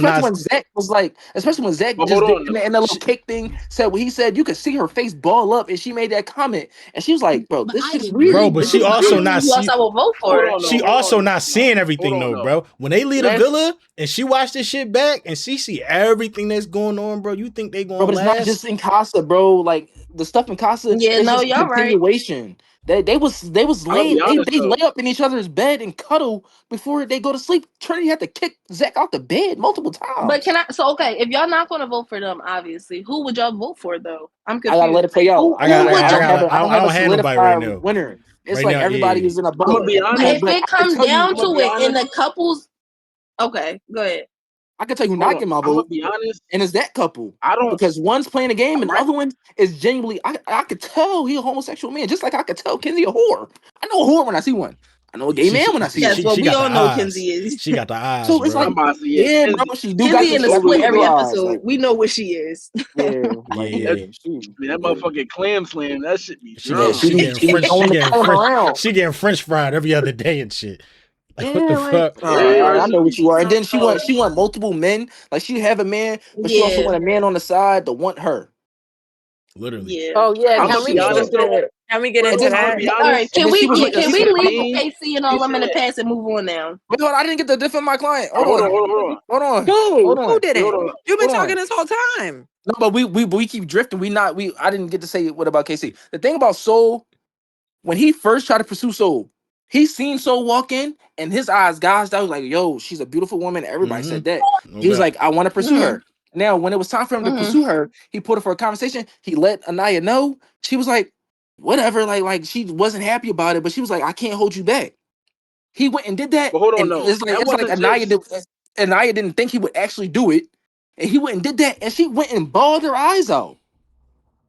not. when Zach was like, especially when Zach But just hold did on in though. that little cake thing, said what he said, you could see her face ball up, and she made that comment, and she was like, "Bro, But this I shit is agree. weird." But This she is also literally not who else see. I will vote Hold for. on though. She Hold also on. not seeing everything Hold on though, though. bro. When they leave the Last, villa and she watch this shit back and she see everything that's going on, bro, you think they Bro, gonna but it's not last? just in Casa, bro. Like the stuff in Casa Yeah, is no, just a y'all right. continuation. They was I'm gonna be laying honest they though. lay up in each other's bed and cuddle before they go to sleep. Trinity had to kick Zach out the bed multiple But times. can I? So okay, if y'all not gonna vote for them, obviously, who would y'all vote for though? I'm I gotta let confused. it play out. Who would y'all? I don't I have a don't have nobody right solidified now. winner. It's Right like now, everybody yeah. is in a I'm boat. gonna be But honest. if But it I can comes tell you, down I'm gonna to be it, in honest. the couples, okay, go ahead. I can tell you who Hold not on. get my I'm gonna vote, be honest. and it's that couple. I don't. Because one's playing a game and the Right. other one is genuinely I could tell he a homosexual man, just like I could tell Kenzie a whore. I know a whore when I see one. I know a gay man when I see Yes, one. well, She we got the all know eyes. Kenzie is. She got the eyes, So it's bro. I'm like, about to say yeah, bro, Kenzie. she do got Kenzie the in the Overly split every blue eyes. episode. Like, We know what she is. yeah, like Yeah. yeah, she, That yeah, motherfucking clam slam. That shit be She yeah, get drunk. she getting she be French. throwing the cone around. She getting French fried every other day and shit. Like what the Yeah, like fuck? Yeah, I that know shit what be you are. And then drunk. she want multiple men. Like she have a man, but she also Yeah, want a man on the side to want her. Literally. yeah. Oh yeah, I'm And gonna can we be get honest into though. that? Can we get and into then I'm gonna that? be All right, honest. and then she was Niggas can be we leave saying, KC and all them in the past and move on now? wait, hold on, I didn't get to defend my client. Hold hold on. on, hold on, hold on. Hold on. Hold Who on. Wait, hold didn't? on. You've been Hold on. talking this whole time. No, but we keep drifting. I didn't get to say what about KC. The thing about Soul, when he first tried to pursue Soul, he seen Soul walk in and his eyes gouged out. He was like, yo, she's a beautiful woman. Everybody said that. No He was doubt. like, I want to pursue Mm-hmm. her. Now, when it was time for him to Mm-hmm. pursue her, he put her for a conversation. He let Anaya know. She was like, whatever. Like she wasn't happy about it, but she was like, I can't hold you back. He went and did that, But hold on and though. That it's like wasn't just. Anaya didn't think he would actually do it, and he went and did that, and she went and bawled her eyes out.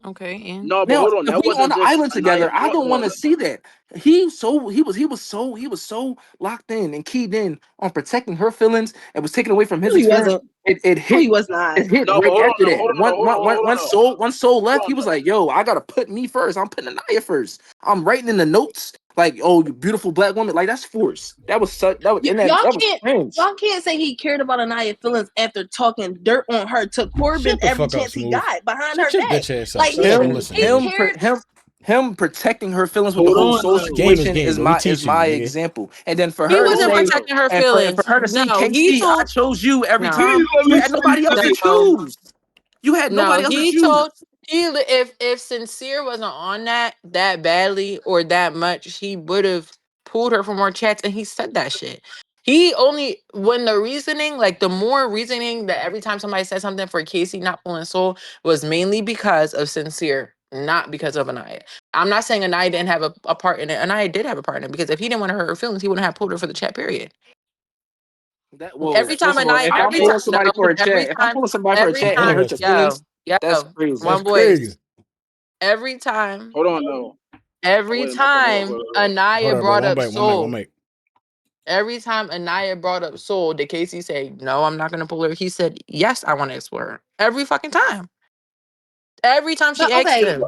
Okay, and No, but Now, hold on. if That we on wasn't the just island Anaya together, I fault don't want to though. see that. He was so locked in and keyed in on protecting her feelings and was taken away from No, his he experience. wasn't. It No, hit he was not. it hit No, but right hold on after though. that. Hold on though. Hold on. Hold on though. Once Soul left, Hold he on was though. like, "Yo, I gotta put me first. I'm putting Anaya first. I'm writing in the notes like, oh, you beautiful black woman. Like that's force. That was such. That was and Y'all that was can't. cringe. Y'all can't say he cared about Anaya's feelings after talking dirt on her to Corbin Shut the every fuck up, chance he Smooth. got behind her Shut your back. bitch ass up. Like Stop fucking him listening to he me. cared. him protecting her feelings with the Hold whole on soul though. Game is situation game, bro. We is teaching you, my nigga. example. And then for he her to Hold wasn't on say, though. protecting her and for feelings. her to say, No, he KC, I told chose you every no, time. Please let You me had nobody else to no. choose. You had No, nobody else to he choose. told if Sincere wasn't on that badly or that much, he would have pulled her from more chats, and he said that shit. He only when the reasoning, like the more reasoning that every time somebody said something for Casey not pulling Soul was mainly because of Sincere. not because of Anaya. I'm not saying Anaya didn't have a part in it. Anaya did have a part in it because if he didn't want to hurt her feelings, he wouldn't have pulled her for the chat. Period. Every time first of all, Anaya, if I'm every time, pulling somebody for a chat, every if I'm time, pulling somebody for a every chat and it time, hurts your feelings, that's crazy. one That's voice. crazy. Every time. Hold on, no. Every time Anaya brought up Soul. Every time Anaya brought up Soul, did Casey say, no, I'm not going to pull her? He said, yes, I want to explore her. Every fucking time. Every time she asked him.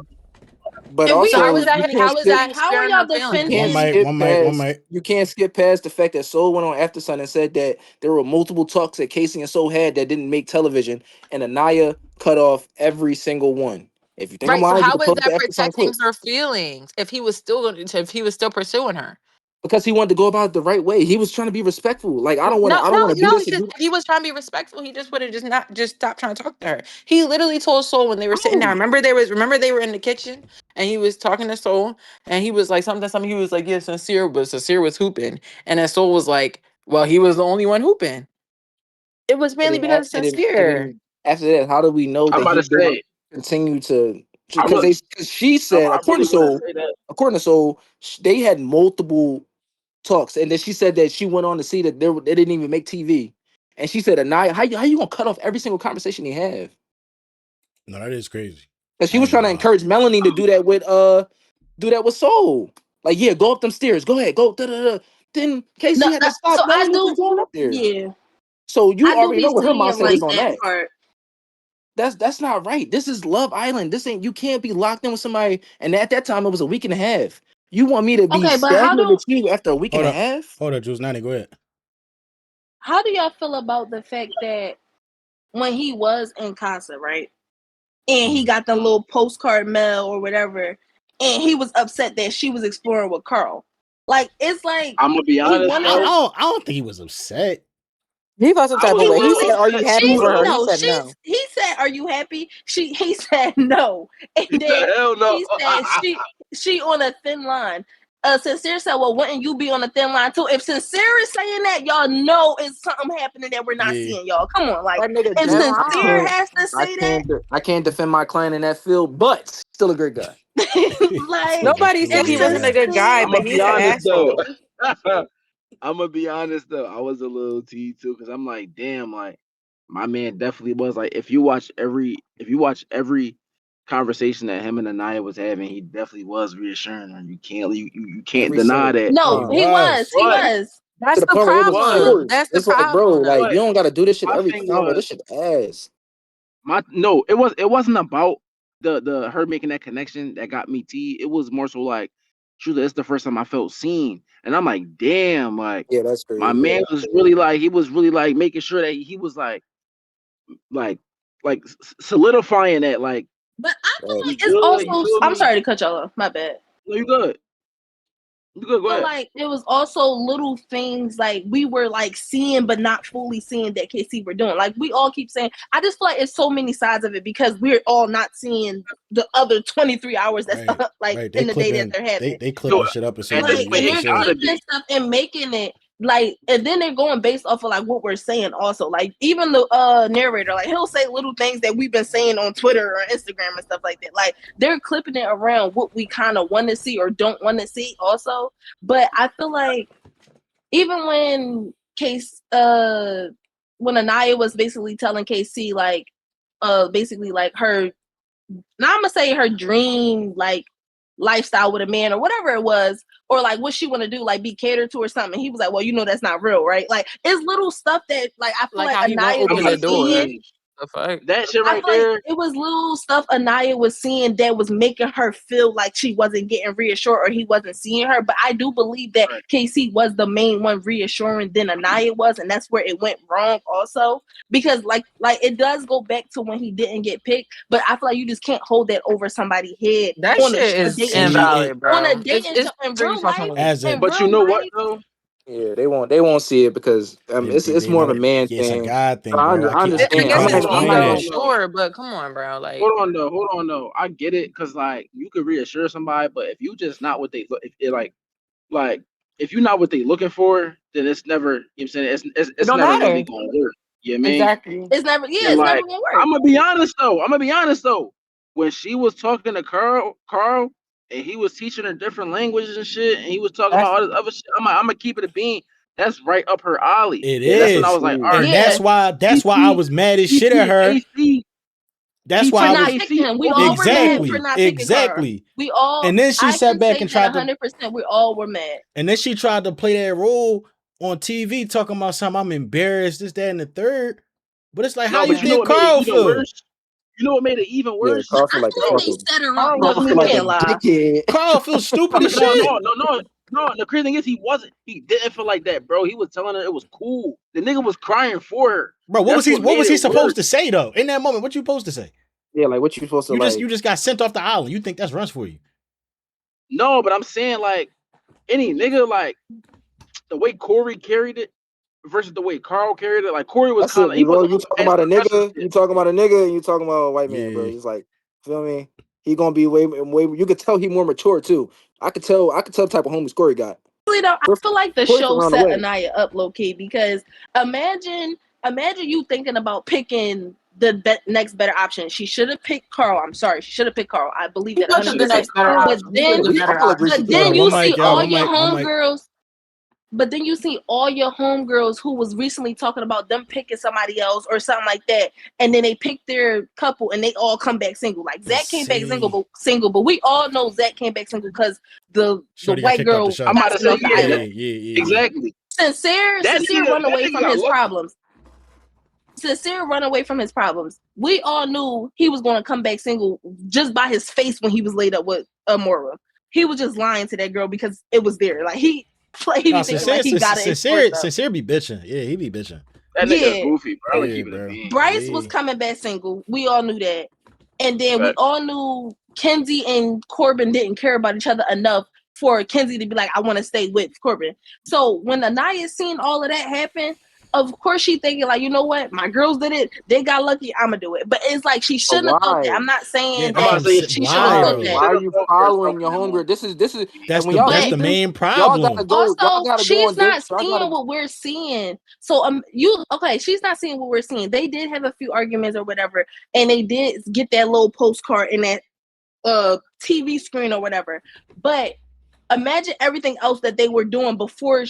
But If also, we, how is that you how are y'all defending? you can't skip past the fact that Soul went on After Sun and said that there were multiple talks that Casey and Soul had that didn't make television, and Anaya cut off every single one. If you think I'm Right, so lying, you how can is pull up the that After Sun protecting clip. her feelings if he was still pursuing her? Because he wanted to go about it the right way. He was trying to be respectful. Like I don't want to do this. If he was trying to be respectful, he just would have just stopped trying to talk to her. He literally told Soul when they were sitting down. Remember they were in the kitchen and he was talking to Soul and he was like something. He was like, yeah, Sincere was hooping, and then Soul was like, well, he was the only one hooping. It was mainly because Sincere. After that, how do we know I'm that about he to say. didn't continue to? I Because she said, really want to say that. according to Soul, they had multiple talks, and then she said that she went on to see that they didn't even make TV, and she said, "Anaya, how you gonna cut off every single conversation they have?" No, that is crazy. Because she was trying to encourage Melanie to do that with Soul. Like, yeah, go up them stairs. Go ahead, go. Da, da, da. Then Casey had to stop So I Melanie from do, going up there. yeah. So you I do already be know what her seeing mindset is like on that that. part. That's not right. This is Love Island. This ain't, you can't be locked in with somebody. And at that time, it was a week and a half. You want me to be Okay, but stagnant with you after a week and a Hold up. half? Hold up, Juice. Nani, go ahead. How do y'all feel about the fact that when he was in Casa, right? And he got the little postcard mail or whatever, and he was upset that she was exploring with Carl. Like, it's like I'm gonna be honest. I don't think he was upset. He felt some type of way. He said, "Are you happy for her?" He said, "No." He said, "Are you happy?" He said no, and He then said, hell no. he said she on a thin line. Sincere said, "Well, wouldn't you be on a thin line too?" If Sincere is saying that, y'all know it's something happening that we're not seeing. Y'all, come on, like if Sincere has to say I can't defend my client in that field, but still a great guy. like nobody said he wasn't a good guy, I'm but gonna he's be an honest though. asshole. I'm gonna be honest though. I was a little T too because I'm like, damn, like my man definitely was like. If you watch every conversation that him and Anaya was having, he definitely was reassuring her. You can't deny that. No, he was. That's the point where it was problem. tears. That's the It's like, bro, problem. like you don't gotta do this shit My every thing convo. This was shit ass. it wasn't about the her making that connection that got me T. It was more so like, truly, it's the first time I felt seen, and I'm like, damn, like Yeah, that's my crazy. man was really like he was really like making sure that he was like solidifying that like. But I feel like You it's good? You also. feel I'm me? sorry to cut y'all off. My bad. No, you good. You good? Go I feel ahead. like it was also little things like we were like seeing but not fully seeing that KC were doing. Like we all keep saying, I just feel like it's so many sides of it because we're all not seeing the other 23 hours that's like They in the day that clipping, they're having. they clipping shit up as soon At as this they Like, get and point, the they're it shit. gotta be. clipping stuff and making it like, and then they're going based off of like what we're saying also. Like even the narrator, like he'll say little things that we've been saying on Twitter or Instagram and stuff like that. Like they're clipping it around what we kind of want to see or don't want to see also. But I feel like even when when Anaya was basically telling KC like basically like her, now I'm gonna say her dream like lifestyle with a man or whatever it was, or like what she want to do, like be catered to or something. He was like, well, you know, that's not real, right? Like it's little stuff that like I feel like how he won't Anaya open was the door. seeing. The fuck? That shit I right feel like there. it was little stuff Anaya was seeing that was making her feel like she wasn't getting reassured or he wasn't seeing her. But I do believe that KC was the main one reassuring than Anaya was, and that's where it went wrong also. Because like it does go back to when he didn't get picked, but I feel like you just can't hold that over somebody's head That on shit a is dating invalid, bro. on a dating It's show in pretty real life. fucking weird. But you know what though? Yeah, they won't see it because it's more of a man It's a thing. God thing, I bro. I understand. I guess I'm it's not. ego, sure, but come on, bro. Like, Hold on though. I get it because like you could reassure somebody, but if you just not what they look, if it like if you're not what they looking for, then it's never. You know what I'm saying it it's don't never matter. really gonna work. You know what I mean? Exactly. It's never And gonna like work. I'm gonna be honest though. when she was talking to Carl, and he was teaching her different languages and shit, and he was talking about all this other shit. I'm gonna keep it a bean. That's right up her alley. It That's when I is, was like, all right, and that's why I was mad as shit at TT her. KC, That's why for I not was picking him. We over all were mad for exactly, not picking Carl. exactly. We all, And then she I sat can back say and that tried to, 100%. We all were mad. and then she tried to play that role on TV, talking about something. I'm embarrassed, this, that, and the third. But it's like, how you but you know think what made it Carl even feel? worse? You know what made it even Yeah, worse? Carl I feel like a think they fucking. set her up. Carl Though. wasn't Carl feel I even like a can't lie. dickhead. Carl feels stupid as no, shit. The crazy thing is he wasn't. He didn't feel like that, bro. He was telling her it was cool. The nigga was crying for her. Bro, what That's what was made he it supposed worse. to say though? In that moment, what you supposed to say? Yeah, like what you supposed to like? You just got sent off the island. You think that's runs for you? No, but I'm saying like any nigga, like the way Corey carried it versus the way Carl carried it. Like Corey was That's it, kind of he bro. wasn't You on some talking passive about a aggressive nigga? shit. You talking about a nigga? And you talking about a white man, bro? Yeah. He's like, feel me? He gonna be way. You could tell he more mature too. I could tell the type of homies Corey got. Though, I feel like the Corey show from around the set way. Anaya up low key because imagine you thinking about picking the next better option. She should have picked Carl. I'm sorry, she should have picked Carl. I believe that He wasn't the 100%. next better But option. He was then, the We better all agree she option. but could have then got you One one. see mic, y'all. all One your mic. homegirls. But then you see all your homegirls who was recently talking about them picking somebody else or something like that, and then they pick their couple and they all come back single. Like Zach came back single, but we all know Zach came back single because the Shorty got white kicked off the girl show. I'm got about to sent say off the Yeah, island. exactly. Sincere That run away nigga from got his lucky. problems. Sincere run away from his problems. We all knew he was going to come back single just by his face when he was laid up with Amora. He was just lying to that girl because it was there. Like he be thinking like he got it. Sincere be bitching. Yeah, he be bitching. That nigga goofy, bro. I'm gonna Yeah, keep it a bro. bean. Bryce was coming back single. We all knew that. And then we all knew Kenzie and Corbin didn't care about each other enough for Kenzie to be like, I want to stay with Corbin. So when Anaya seen all of that happen, of course she thinking like, you know what? My girls did it. They got lucky. I'm gonna do it. But it's like she shouldn't have thought that. I'm not saying that she should have thought that. Why are you following your homegirl? This is that's when y'all that's see the this, main y'all gotta problem. go. Y'all Also, gotta go she's on not dates. seeing what we're seeing. So she's not seeing what we're seeing. They did have a few arguments or whatever, and they did get that little postcard in that TV screen or whatever. But imagine everything else that they were doing before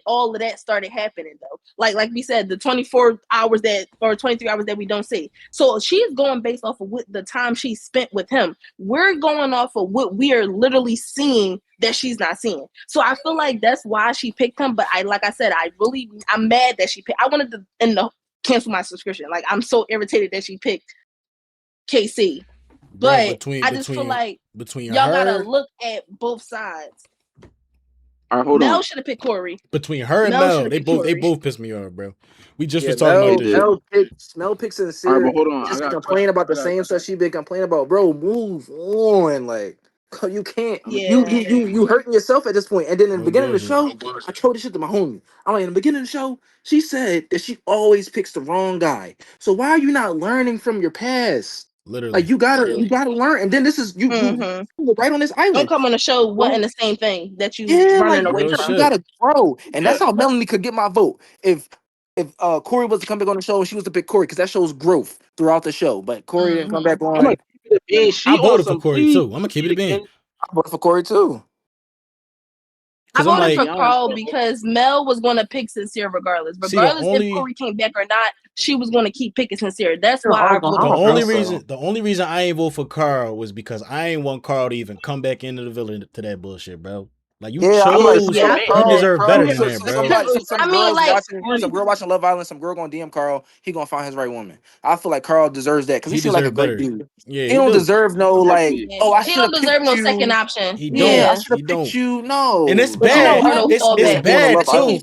all of that started happening though. Like we said, the 24 hours that or 23 hours that we don't see. So she's going based off of what the time she spent with him. We're going off of what we are literally seeing that she's not seeing. So I feel like that's why she picked him. But like I said, I'm mad that she picked. I wanted to cancel my subscription. Like I'm so irritated that she picked KC. But I just feel like y'all gotta look at both sides. Mel should have picked Corey. Between her and Mel, they both pissed me off, bro. We just was talking about this. Mel picks Sincere. Right, but hold on. Just complain about the same stuff she been complaining about, bro. Move on, like you can't. You hurting yourself at this point. And then in the beginning of the show, I told this shit to my homie. I'm like, in the beginning of the show, she said that she always picks the wrong guy. So why are you not learning from your past? Literally, like you gotta learn. And then this is you right on this island. Don't come on the show wasn't the same thing that you running away from. You gotta grow, and that's how Melanie could get my vote. If Corey was to come back on the show, she was to pick Corey because that shows growth throughout the show. But Corey didn't come back on. I voted for Corey too. I'm gonna keep it a bean. I voted for Corey too. I voted for Carl because Mel was going to pick Sincere regardless. Regardless if Corey came back or not, she was going to keep picking Sincere. That's why I voted for Carl. The only reason I ain't vote for Carl was because I ain't want Carl to even come back into the villain to that bullshit, bro. Like you chose, you deserve better than that, bro. Some girl watching Love Island, some girl gonna DM Carl. He gonna find his right woman. I feel like Carl deserves that because he seems like a great dude. Yeah, he don't deserve no I he don't deserve no second option. He don't. I should have picked you. No, and it's bad. It's bad too.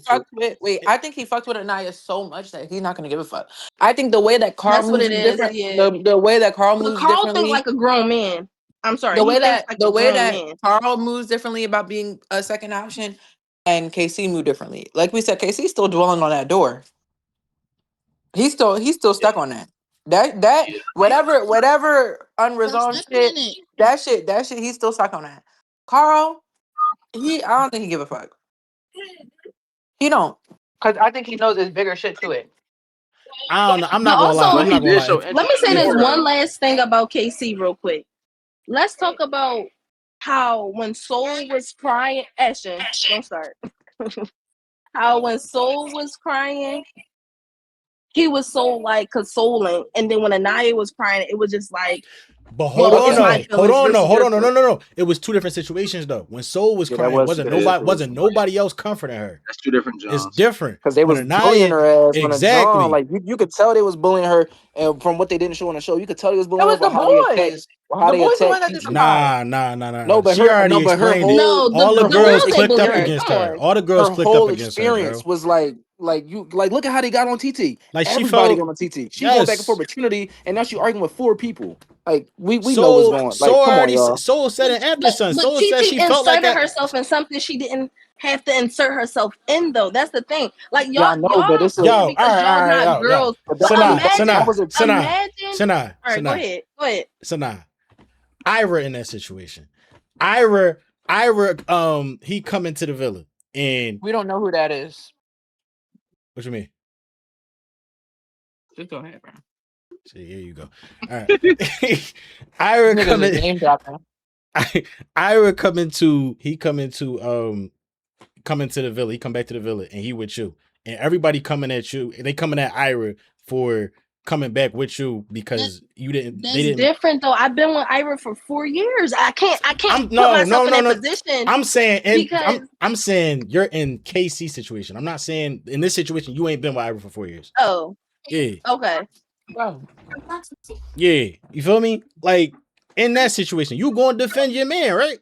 I think he fucked with Anaya so much that he's not gonna give a fuck. I think the way that Carl moves is different. The way that Carl moves differently. Thinks like a grown man. I'm sorry. The way that Carl moves differently about being a second option, and KC moved differently. Like we said, KC's still dwelling on that door. He's still stuck on that. That whatever unresolved shit. That shit. He's still stuck on that. Carl, I don't think he give a fuck. He don't, because I think he knows there's bigger shit to it. I don't know. I'm not gonna lie. I'm not gonna lie. Let me say this one last thing about KC real quick. Let's talk about how when Soul was crying, Ashton, don't start. How when Soul was crying, he was so like consoling, and then when Anaya was crying, it was just like. But hold on, no. It was two different situations though. When Soul was crying, wasn't nobody else comforting her. That's two different jobs. It's different because they was bullying her ass. Exactly. When like you could tell they was bullying her, and from what they didn't show on the show, you could tell they was bullying her. It was the boys. How they attacked. Nah. No, but she already explained it. All the girls clicked up against her. All the girls clicked up against her. Her whole experience was like look at how they got on TT. Like everybody got on TT. She going back and forth with Trinity, and now she arguing with 4 people. Like we know what's going on. Like come on, y'all. Soul said it after son. Soul said she felt like herself in something she didn't have to insert herself in though. That's the thing. Like y'all because y'all not girls. Sanaa. Go ahead. Sanaa. Ira in that situation. Ira, he come into the villa and we don't know who that is. What you mean? Just go ahead, bro. See, here you go. All right. Ira come into the villa. He come back to the villa and he with you. And everybody coming at you. They coming at Ira for coming back with you because they didn't. Different though. I've been with Ira for 4 years. I can't put myself in that position. I'm saying you're in KC situation. I'm not saying in this situation you ain't been with Ira for 4 years. Oh. Yeah. Okay. Yeah. You feel me? Like in that situation, you going to defend your man, right?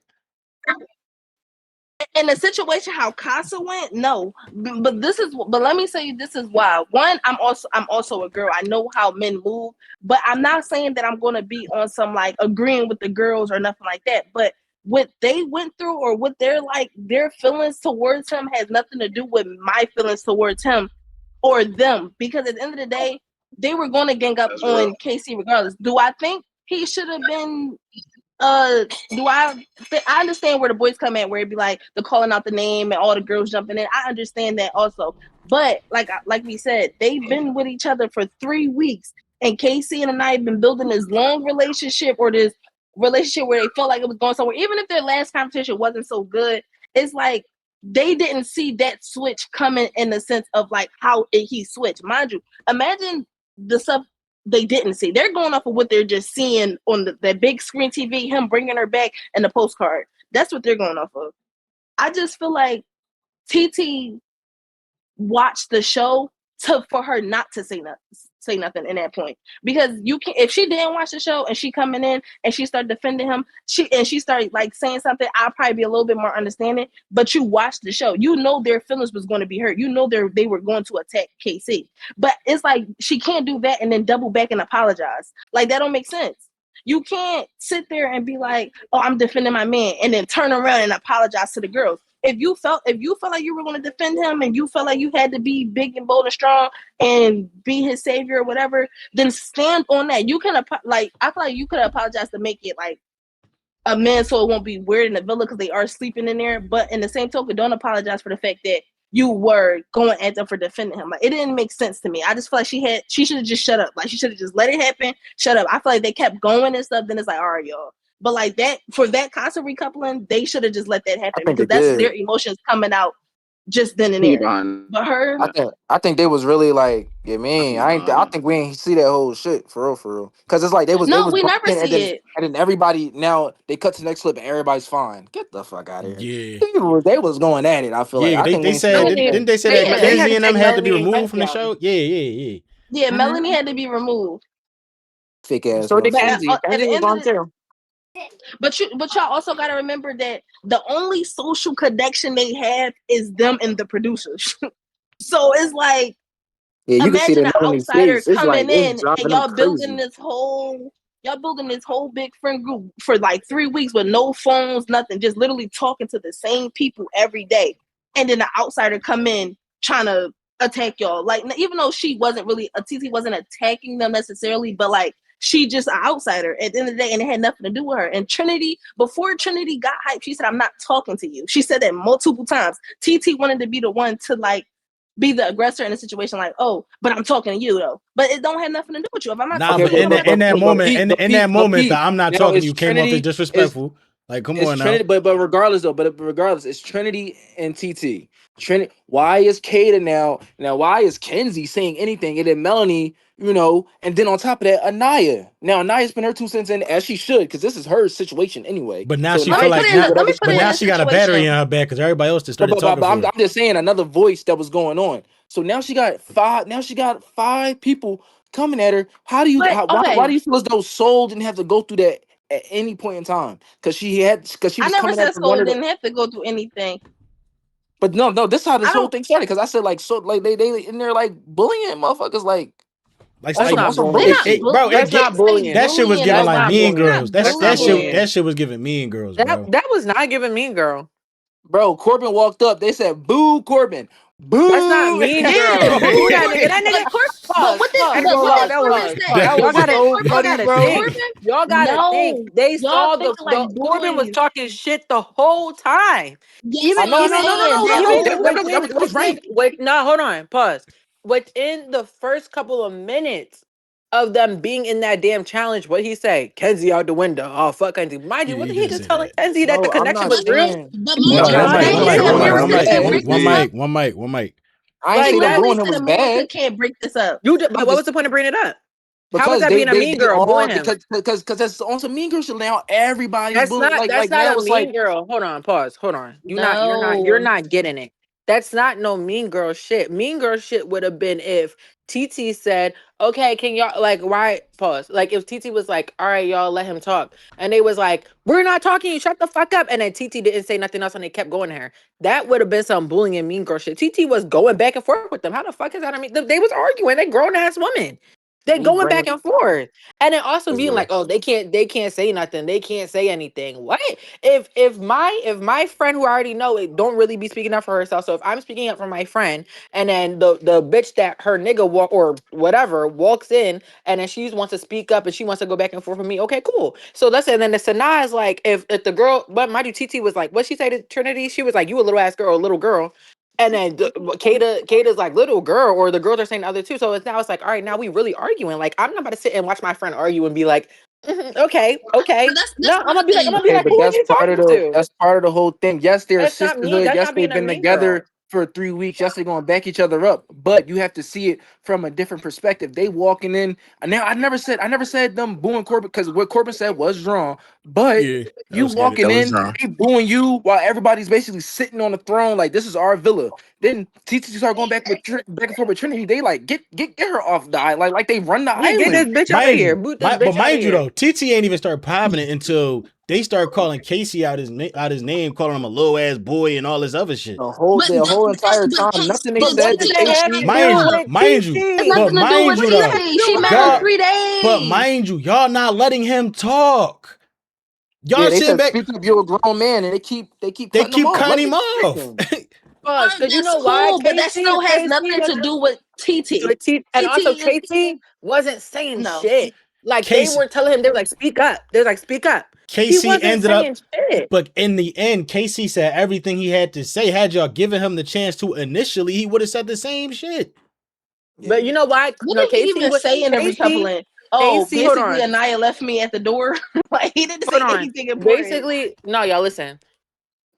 In the situation how Casa went, no. But let me say this is why. One, I'm also a girl. I know how men move, but I'm not saying that I'm going to be on some like agreeing with the girls or nothing like that. But what they went through or what their feelings towards him has nothing to do with my feelings towards him or them. Because at the end of the day, they were going to gang up on KC regardless. Do I think he should have been? I understand where the boys come at, where it'd be like the calling out the name and all the girls jumping in. I understand that also, but like we said, they've been with each other for 3 weeks, and KC and I have been building this long relationship or this relationship where they felt like it was going somewhere. Even if their last competition wasn't so good, it's like they didn't see that switch coming in the sense of like how he switched. Mind you, imagine the stuff they didn't see. They're going off of what they're just seeing on the big screen TV, him bringing her back and the postcard. That's what they're going off of. I just feel like TT watched the show for her not to say nothing in that point, because you can, if she didn't watch the show and she coming in and she started defending him, she started like saying something, I'll probably be a little bit more understanding. But you watched the show, you know their feelings was going to be hurt, you know they were going to attack KC, but it's like she can't do that and then double back and apologize. Like that don't make sense. You can't sit there and be like, oh, I'm defending my man, and then turn around and apologize to the girls. If you felt like you were going to defend him and you felt like you had to be big and bold and strong and be his savior or whatever, then stand on that. You can I feel like you could apologize to make it like a man so it won't be weird in the villa because they are sleeping in there. But in the same token, don't apologize for the fact that you were going at them for defending him. Like it didn't make sense to me. I just feel like she should have just shut up. Like she should have just let it happen. Shut up. I feel like they kept going and stuff. Then it's like, all right, y'all. But like that, for that constant recoupling, they should have just let that happen because that's their emotions coming out just then and there. But her, I think they was really like, yeah, man. I think we ain't see that whole shit for real. Because it's like they was we never see it. And then everybody now they cut to the next clip and everybody's fine. Get the fuck out of here. Yeah, they was going at it. I feel like they said didn't they say that Mackenzie and them had to be removed from the show? Yeah. Yeah, Melanie had to be removed. Fake ass. So did Kenzie. Kenzie was on too. But y'all also got to remember that the only social connection they have is them and the producers. So it's like, you imagine an outsider coming in and y'all building this whole big friend group for like 3 weeks with no phones, nothing, just literally talking to the same people every day, and then the outsider come in trying to attack y'all. Like even though she wasn't really TT wasn't attacking them necessarily, but like. She just an outsider at the end of the day, and it had nothing to do with her. And Trinity, before Trinity got hyped, she said, I'm not talking to you. She said that multiple times. TT wanted to be the one to like be the aggressor in a situation like, oh, but I'm talking to you though. But it don't have nothing to do with you. If I'm not Nah, talking but to you, in that moment, in that moment, Pete, that I'm not now talking to it's you came off as Trinity. disrespectful. Like, come It's on now. Trinity, but regardless though, but regardless, it's Trinity and TT. Trinity. Why is Kada now? Now, why is Kenzie saying anything? And then Melanie, and then on top of that, Anaya. Now Anaya's been her 2 cents in as she should, because this is her situation anyway. But now So she let feel me Anaya put can like it in. do now, Let whatever me she put but it in now a she got a battery in situation. her back because everybody else just But, started talking for her. I'm just saying another voice that was going on. So now she got five. Now she got 5 people coming at her. How do you? But Why okay, do you feel as though Soul didn't have to go through that at any point in time? Because she I was never coming said after one Soul of the. didn't have to go through anything. But no, this is how this I whole don't. thing started. Because I said like so like they in there like bullying motherfuckers like Like, on That's like, not some We're bully bullying. not. shit. bro, Let's it not get That's not say that shit was bullying giving that's though. like not Mean We're bullying. Girls. not That's That's not bullying. bullying. that shit was giving Mean Girls, That bro. that was not giving Mean Girl. Bro, Corbin walked up. They said, "Boo, Corbin, That's not boo." Mean Yeah, Girl. boo Boo that nigga. Corbin. That But nigga. but Pause. what did I Pause. ain't but gonna what lie, did Pause. Corbin Pause. say? that Y'all was What gotta. did so Y'all Corbin funny, gotta say? bro. think. Corbin? Y'all gotta think. No, They y'all saw thinking like Corbin was boys. talking shit the whole time. Yes, I Even know, I'm no, even no, no, saying no, that no, even that, whole. that, that, within that was right. no, hold on, pause. Within the first couple of minutes of them being in that damn challenge, what he say? Kenzie out the window. Oh fuck Kenzie. Mind you, He wasn't he did just say telling that. Kenzie that the No, I'm connection not was But real? saying. but One No, mind mic, I'm you, one not mic, they one saying mic, that said one mic, America one America mic, can't bad. break one this up. mic, one mic, one mic. I ain't Like say You them that. literally doing him said was America bad can't break this up. But I'm what just was the point of bringing it up? How was because that being a they mean girl booing all him? because that's on some mean girl shit now. Everybody's bullying That's like not now a it's like mean girl. Hold on, pause. Hold on. You're No. not getting it. That's not no mean girl shit. Mean girl shit would have been if TT said, "Okay, can y'all like why pause?" Like if TT was like, "All right, y'all let him talk," and they was like, "We're not talking. You shut the fuck up," and then TT didn't say nothing else, and they kept going to her. That would have been some bullying and mean girl shit. TT was going back and forth with them. How the fuck is that? I mean, they was arguing. They grown ass women. They me going bringing back and forth. And then also this, being bro. like, oh, they can't say nothing. They can't say anything. What? If my friend who I already know it don't really be speaking up for herself. So if I'm speaking up for my friend and then the bitch that her nigga walk or whatever walks in and then she wants to speak up and she wants to go back and forth with me, okay, cool. So let's say and then the Sanaa is like, if the girl, but mind you, TT was like, what she say to Trinity? She was like, you a little ass girl, a little girl. And then Kata's like little girl, or the girls are saying the other two. So it's like, all right, now we really arguing. Like, I'm not about to sit and watch my friend argue and be like, "Mhm, okay, okay. But that's No, I'm my I'm thing. gonna be Okay, like, but who are you talking to? that's part of the whole thing. Yes, they're a That's not mean. sisterhood. That's Yes, not they've being a been mean girl. together for 3 weeks. Yes, they're going back each other up. But you have to see it from a different perspective. They walking in. And now I never said them booing Corbin because what Corbin said was wrong. But Yeah, that you was stupid. walking That was in, wrong. they booing you while everybody's basically sitting on the throne like this is our villa. Then TT start going back and forth with Trinity. They like get her off the island. Like they run the Yeah, get this island. bitch out of Mind here. you, Boot this bitch but out of mind you here. though, TT ain't even start popping it until they start calling Casey out his name, calling him a little ass boy and all this other shit. But The whole entire time, nothing they but said What to does TT, that have Casey. to do with Mind you, it's TT? but nothing to do mind with you What does that though, have TT. to do She with met him y'all, her? but 3 days. mind you, y'all not letting him talk. Yeah, Y'all they sitting said back, speak up, you're a grown man, and they keep they cutting them keep off. Let cutting me him off. speaking. Pause. Cause you That's know why? cool, but that still has nothing to do with TT. And TT also is Casey wasn't saying no. shit. Like they Casey, weren't telling him, they were like, speak up. They're like, speak up. He Casey wasn't ended up, saying shit. but in the end, Casey said everything he had to say. Had y'all given him the chance to initially, he would have said the same shit. But Yeah, you know why? What No, did he even say in the recoupling? Oh, Casey, hold basically on. Anaya left me at the door. Like he didn't Hold say on. anything important. Basically, no, y'all listen.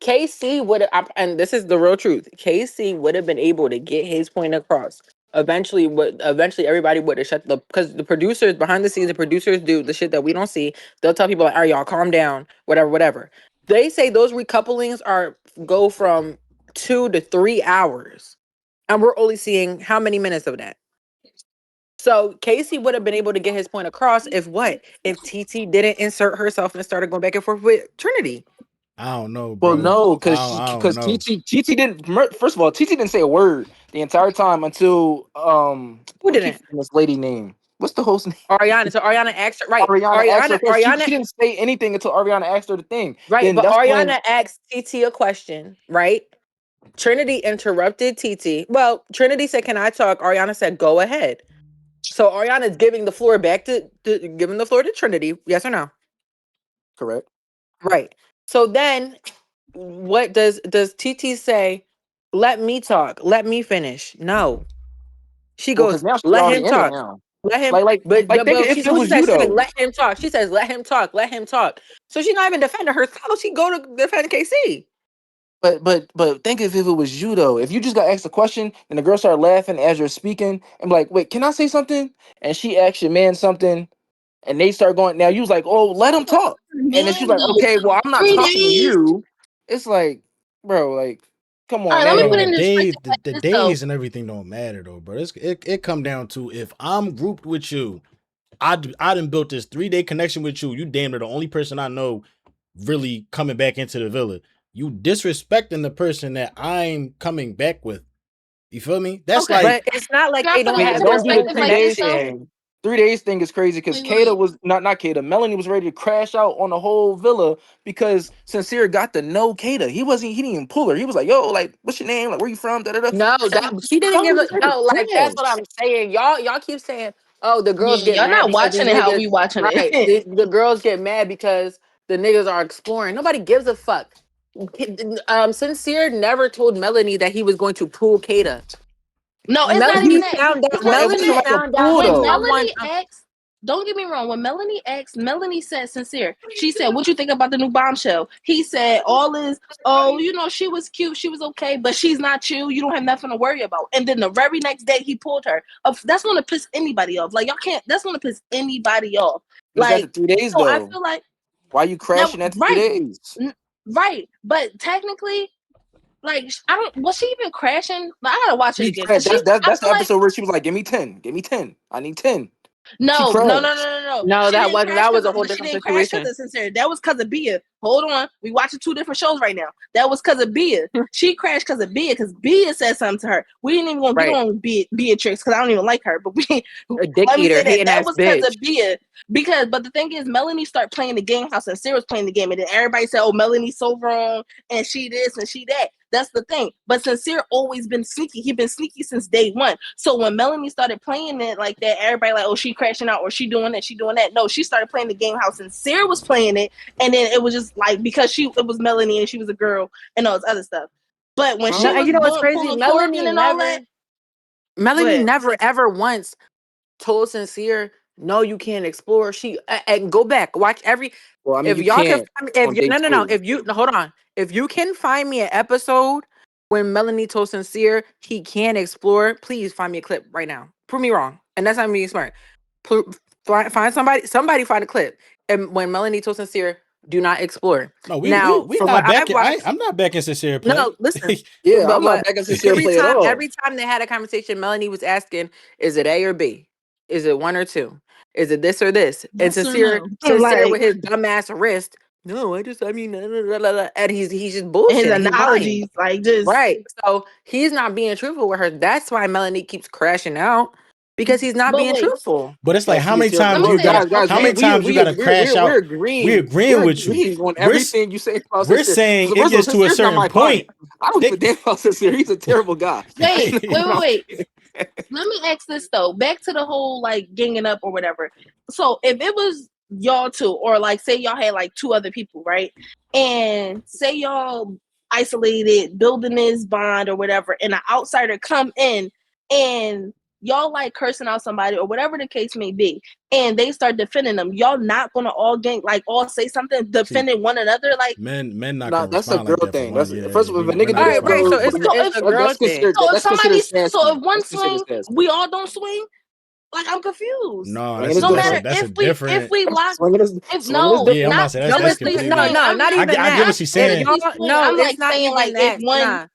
KC would have, and this is the real truth. KC would have been able to get his point across. Eventually everybody would have shut the because the producers behind the scenes, the producers do the shit that we don't see. They'll tell people like, "All right, y'all, calm down, whatever, whatever." They say those recouplings go from 2 to 3 hours, and we're only seeing how many minutes of that. So Casey would have been able to get his point across if what? If TT didn't insert herself and started going back and forth with Trinity. I don't know, well, bro. no, I don't because know. TT didn't. First of all, TT didn't say a word the entire time until Who I keep didn't? forgetting this lady name. What's the host name? Ariana. So Ariana asked her, right. Ariana asked her Ariana, first. She Ariana, didn't say anything until Ariana asked her the thing. right. Then But that's when Ariana asked TT a question, right? Trinity interrupted TT. Well, Trinity said, "Can I talk?" Ariana said, "Go ahead." So Ariana's giving the floor back to giving the floor to Trinity. Yes or no? correct. Right. So then what does TT say? let me talk. Let me finish. No. She Well, goes, because now she's let already him in it talk. now. Let him, Like think if it what was she said, you she's like, though. let him talk. She says, let him talk. Let him talk. So she's not even defending herself. She go to defend KC. But think if it was you though. If you just got asked a question and the girl started laughing as you're speaking and be like, wait, can I say something? And she asked your man something and they start going, now you was like, oh, let him talk. And then she's Man, like, though, okay, well, I'm not 3 talking to days. you. It's like, bro, like, come All on right, let me Bro, put now. it the in day, perspective the, like the this though. days and everything don't matter though, bro. It come down to if I'm grouped with you, I done built this 3-day connection with you. You damn near the only person I know really coming back into the villa. You disrespecting the person that I'm coming back with. You feel me? That's Okay, like But it's not like can I they put don't it have into Don't their do the own perspective like this 3 days though? connection. thing. 3 days thing is crazy because Wait. Kata was not Kata. Melanie was ready to crash out on the whole villa because Sincere got to know Kata. He didn't even pull her. He was like, yo, like, what's your name? Like, where you from? Da, da, da. No, And that she didn't Melanie give was a ready to no. Like that's what crash. I'm saying. Y'all keep saying, oh, the girls Yeah, get y'all mad not because these watching it how niggas. we watching Right, it. the girls get mad because the niggas are exploring. Nobody gives a fuck. Sincere never told Melanie that he was going to pull Kata. No, it's not even Melanie that. found It's out. not It even Melanie wasn't that. like a found out pull that When though. someone. Melanie asked, don't get me wrong, when Melanie asked, Melanie said sincere. She said, what you think about the new bombshell? He said, all is, oh, you know, she was cute, she was okay, but she's not you. You don't have nothing to worry about. And then the very next day he pulled her. That's gonna piss anybody off. Like y'all can't, that's gonna piss anybody off. But it's after Like, 3 days so I though. feel like Why you now, crashing after three right, days? right. But technically, like I don't was she even crashing? Like, I gotta watch it She again because crashed. she I That's the feel like episode where she was like, give me 10. Give me 10. I need 10. She crashed. No. No, She that didn't wasn't. crash That was because a whole she different didn't crash because situation. of sincere. That was because of Bia. Hold on, we watching two different shows right now. That was because of Bia. She crashed because of Bia because Bia said something to her. We didn't even want to get Right, on Beatrix because I don't even like her. But we a dick let me eater, say that hating that ass was because bitch. of Bia. But the thing is, Melanie started playing the game how Sincere was playing the game, and then everybody said, "Oh, Melanie's so wrong, and she this and she that." That's the thing. But Sincere always been sneaky. He been sneaky since day one. So when Melanie started playing it like that, everybody like, oh, she crashing out or she doing that, she doing that. No, she started playing the game how Sincere was playing it, and then it was just like because it was Melanie and she was a girl and all this other stuff. But when No, she Huh? and was you know what's doing crazy? pulling Corbin and all that, go Melanie ahead. never ever once told Sincere, no, you can't explore. And go back, watch every. Well, I mean, If you y'all can, can't find me, if on you day no, two. if you no, hold on, if you can find me an episode when Melanie told Sincere he can't explore, please find me a clip right now. Prove me wrong, and that's not being smart. Find somebody find a clip, and when Melanie told Sincere, do not explore. no, Now, we from not what back. I've watched. I'm not back in sincere play. No, listen. Yeah, I'm not But back on sincere play at all. every time they had a conversation, Melanie was asking, "Is it A or B? Is it one or two? Is it this or this?" And Yes or no? sincere Like with his dumbass wrist. No, I mean, and he's just his bullshitting. He's lying, analogies, like just right? So he's not being truthful with her. That's why Melanie keeps crashing out because he's not but being wait, truthful. But it's like That's how being many let terrible. times me you Look, say gotta this guys, real guys, how quick. many times you gotta crash we're out? agreeing. Agreeing We're with you. agreeing on We're s- everything you say about we're sincere. saying So it first of all, gets to a sincere's not certain my client. point. I don't give a damn about sincere. He's a terrible guy. Wait, You know, let me ask this though. Back to the whole like ganging up or whatever. So if it was y'all two, or like say y'all had like two other people, right? And say y'all isolated, building this bond or whatever, and an outsider come in and y'all like cursing out somebody or whatever the case may be, and they start defending them, y'all not gonna all gang like all say something See, defending one another, like men not nah, gonna that's a respond like girl that for thing. one. That's Yeah, first of all, if a we're nigga All do not right, that, gonna. right. bro, So so if it's a girl thing. that's if considered somebody's so sassy. if one That's considered swing, sassy. we all don't swing. Like I'm confused. No, Swinging is No different. matter that's a if different. we lock if Swinging is no, Yeah, I'm different. about to not say No, that's it's physically completely. swing. not I'm even I get that. what not she's If saying. physically y'all, swing. no, I'm it's like not saying even like if that. one Nah,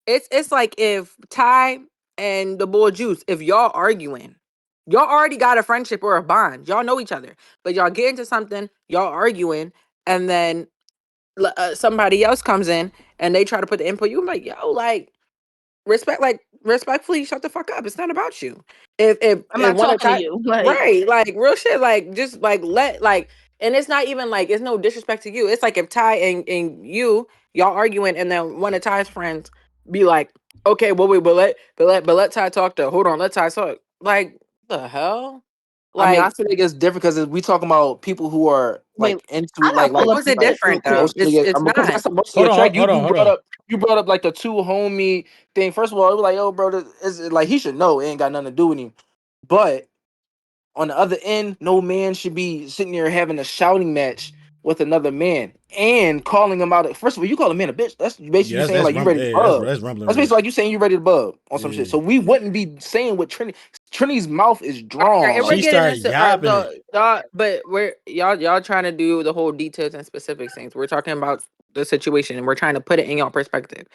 it's like if Ty and the boy Juice, if y'all arguing, y'all already got a friendship or a bond. Y'all know each other, but y'all get into something, y'all arguing, and then somebody else comes in and they try to put the input. You like, yo, respectfully, shut the fuck up. It's not about you. I'm If not one of talking to Ty, you. Like right, like real shit, like just like and it's not even like it's no disrespect to you. It's like if Ty and y'all arguing, and then one of Ty's friends be like, okay, well wait, but let Ty talk to. Hold on, let Ty talk. Like the hell. I mean, I Like, feel like it's different because we talking about people who are like into I gotta pull how up is the it clip real different though? quick. It's because not. that's mostly Hold on, attract. hold on, hold on. You brought up like the two homie thing. First of all, it was like, yo, bro, this is like he should know it ain't got nothing to do with him. But on the other end, no man should be sitting there having a shouting match with another man and calling him out. First of all, you call a man a bitch. That's basically Yeah, you saying that's like you ready to rumbling. Yeah, bub. that's rumbling That's rage. basically like you saying you ready to bub on some shit. Yeah. So we wouldn't be saying what Trinity. Trinity's mouth is Right, drawn. and we're She Like getting started into all right, yapping so it. y'all, but we're y'all trying to do the whole details and specifics things. We're talking about the situation and we're trying to put it in y'all perspective.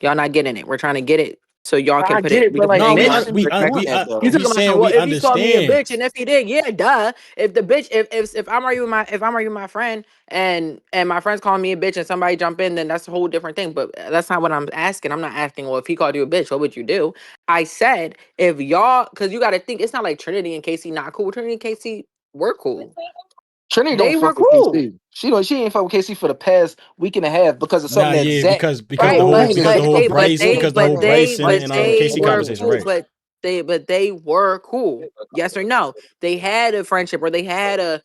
Y'all not getting it. We're trying to get it so y'all can I put get it it, but because like No, we we men un- want. shouldn't we un- expect we that un- You though. we talking about saying some, well, we if he called me a understand. bitch and if he did, yeah, duh. If the bitch if I'm arguing with my friend and my friend's calling me a bitch and somebody jump in, then that's a whole different thing. But that's not what I'm asking. I'm not asking, well, if he called you a bitch, what would you do? I said if y'all, because you gotta think it's not like Trinity and Casey not cool. Trinity and Casey were cool. Trinity don't They were fuck with cool. KC. She ain't fuck with KC for the past week and a half because of Nah, something that yeah, Zach. because Right, the whole Those because the niggas whole right Bryce there and they Casey were conversation, cool, right? but they were cool. Yes or no? They had a friendship or they had a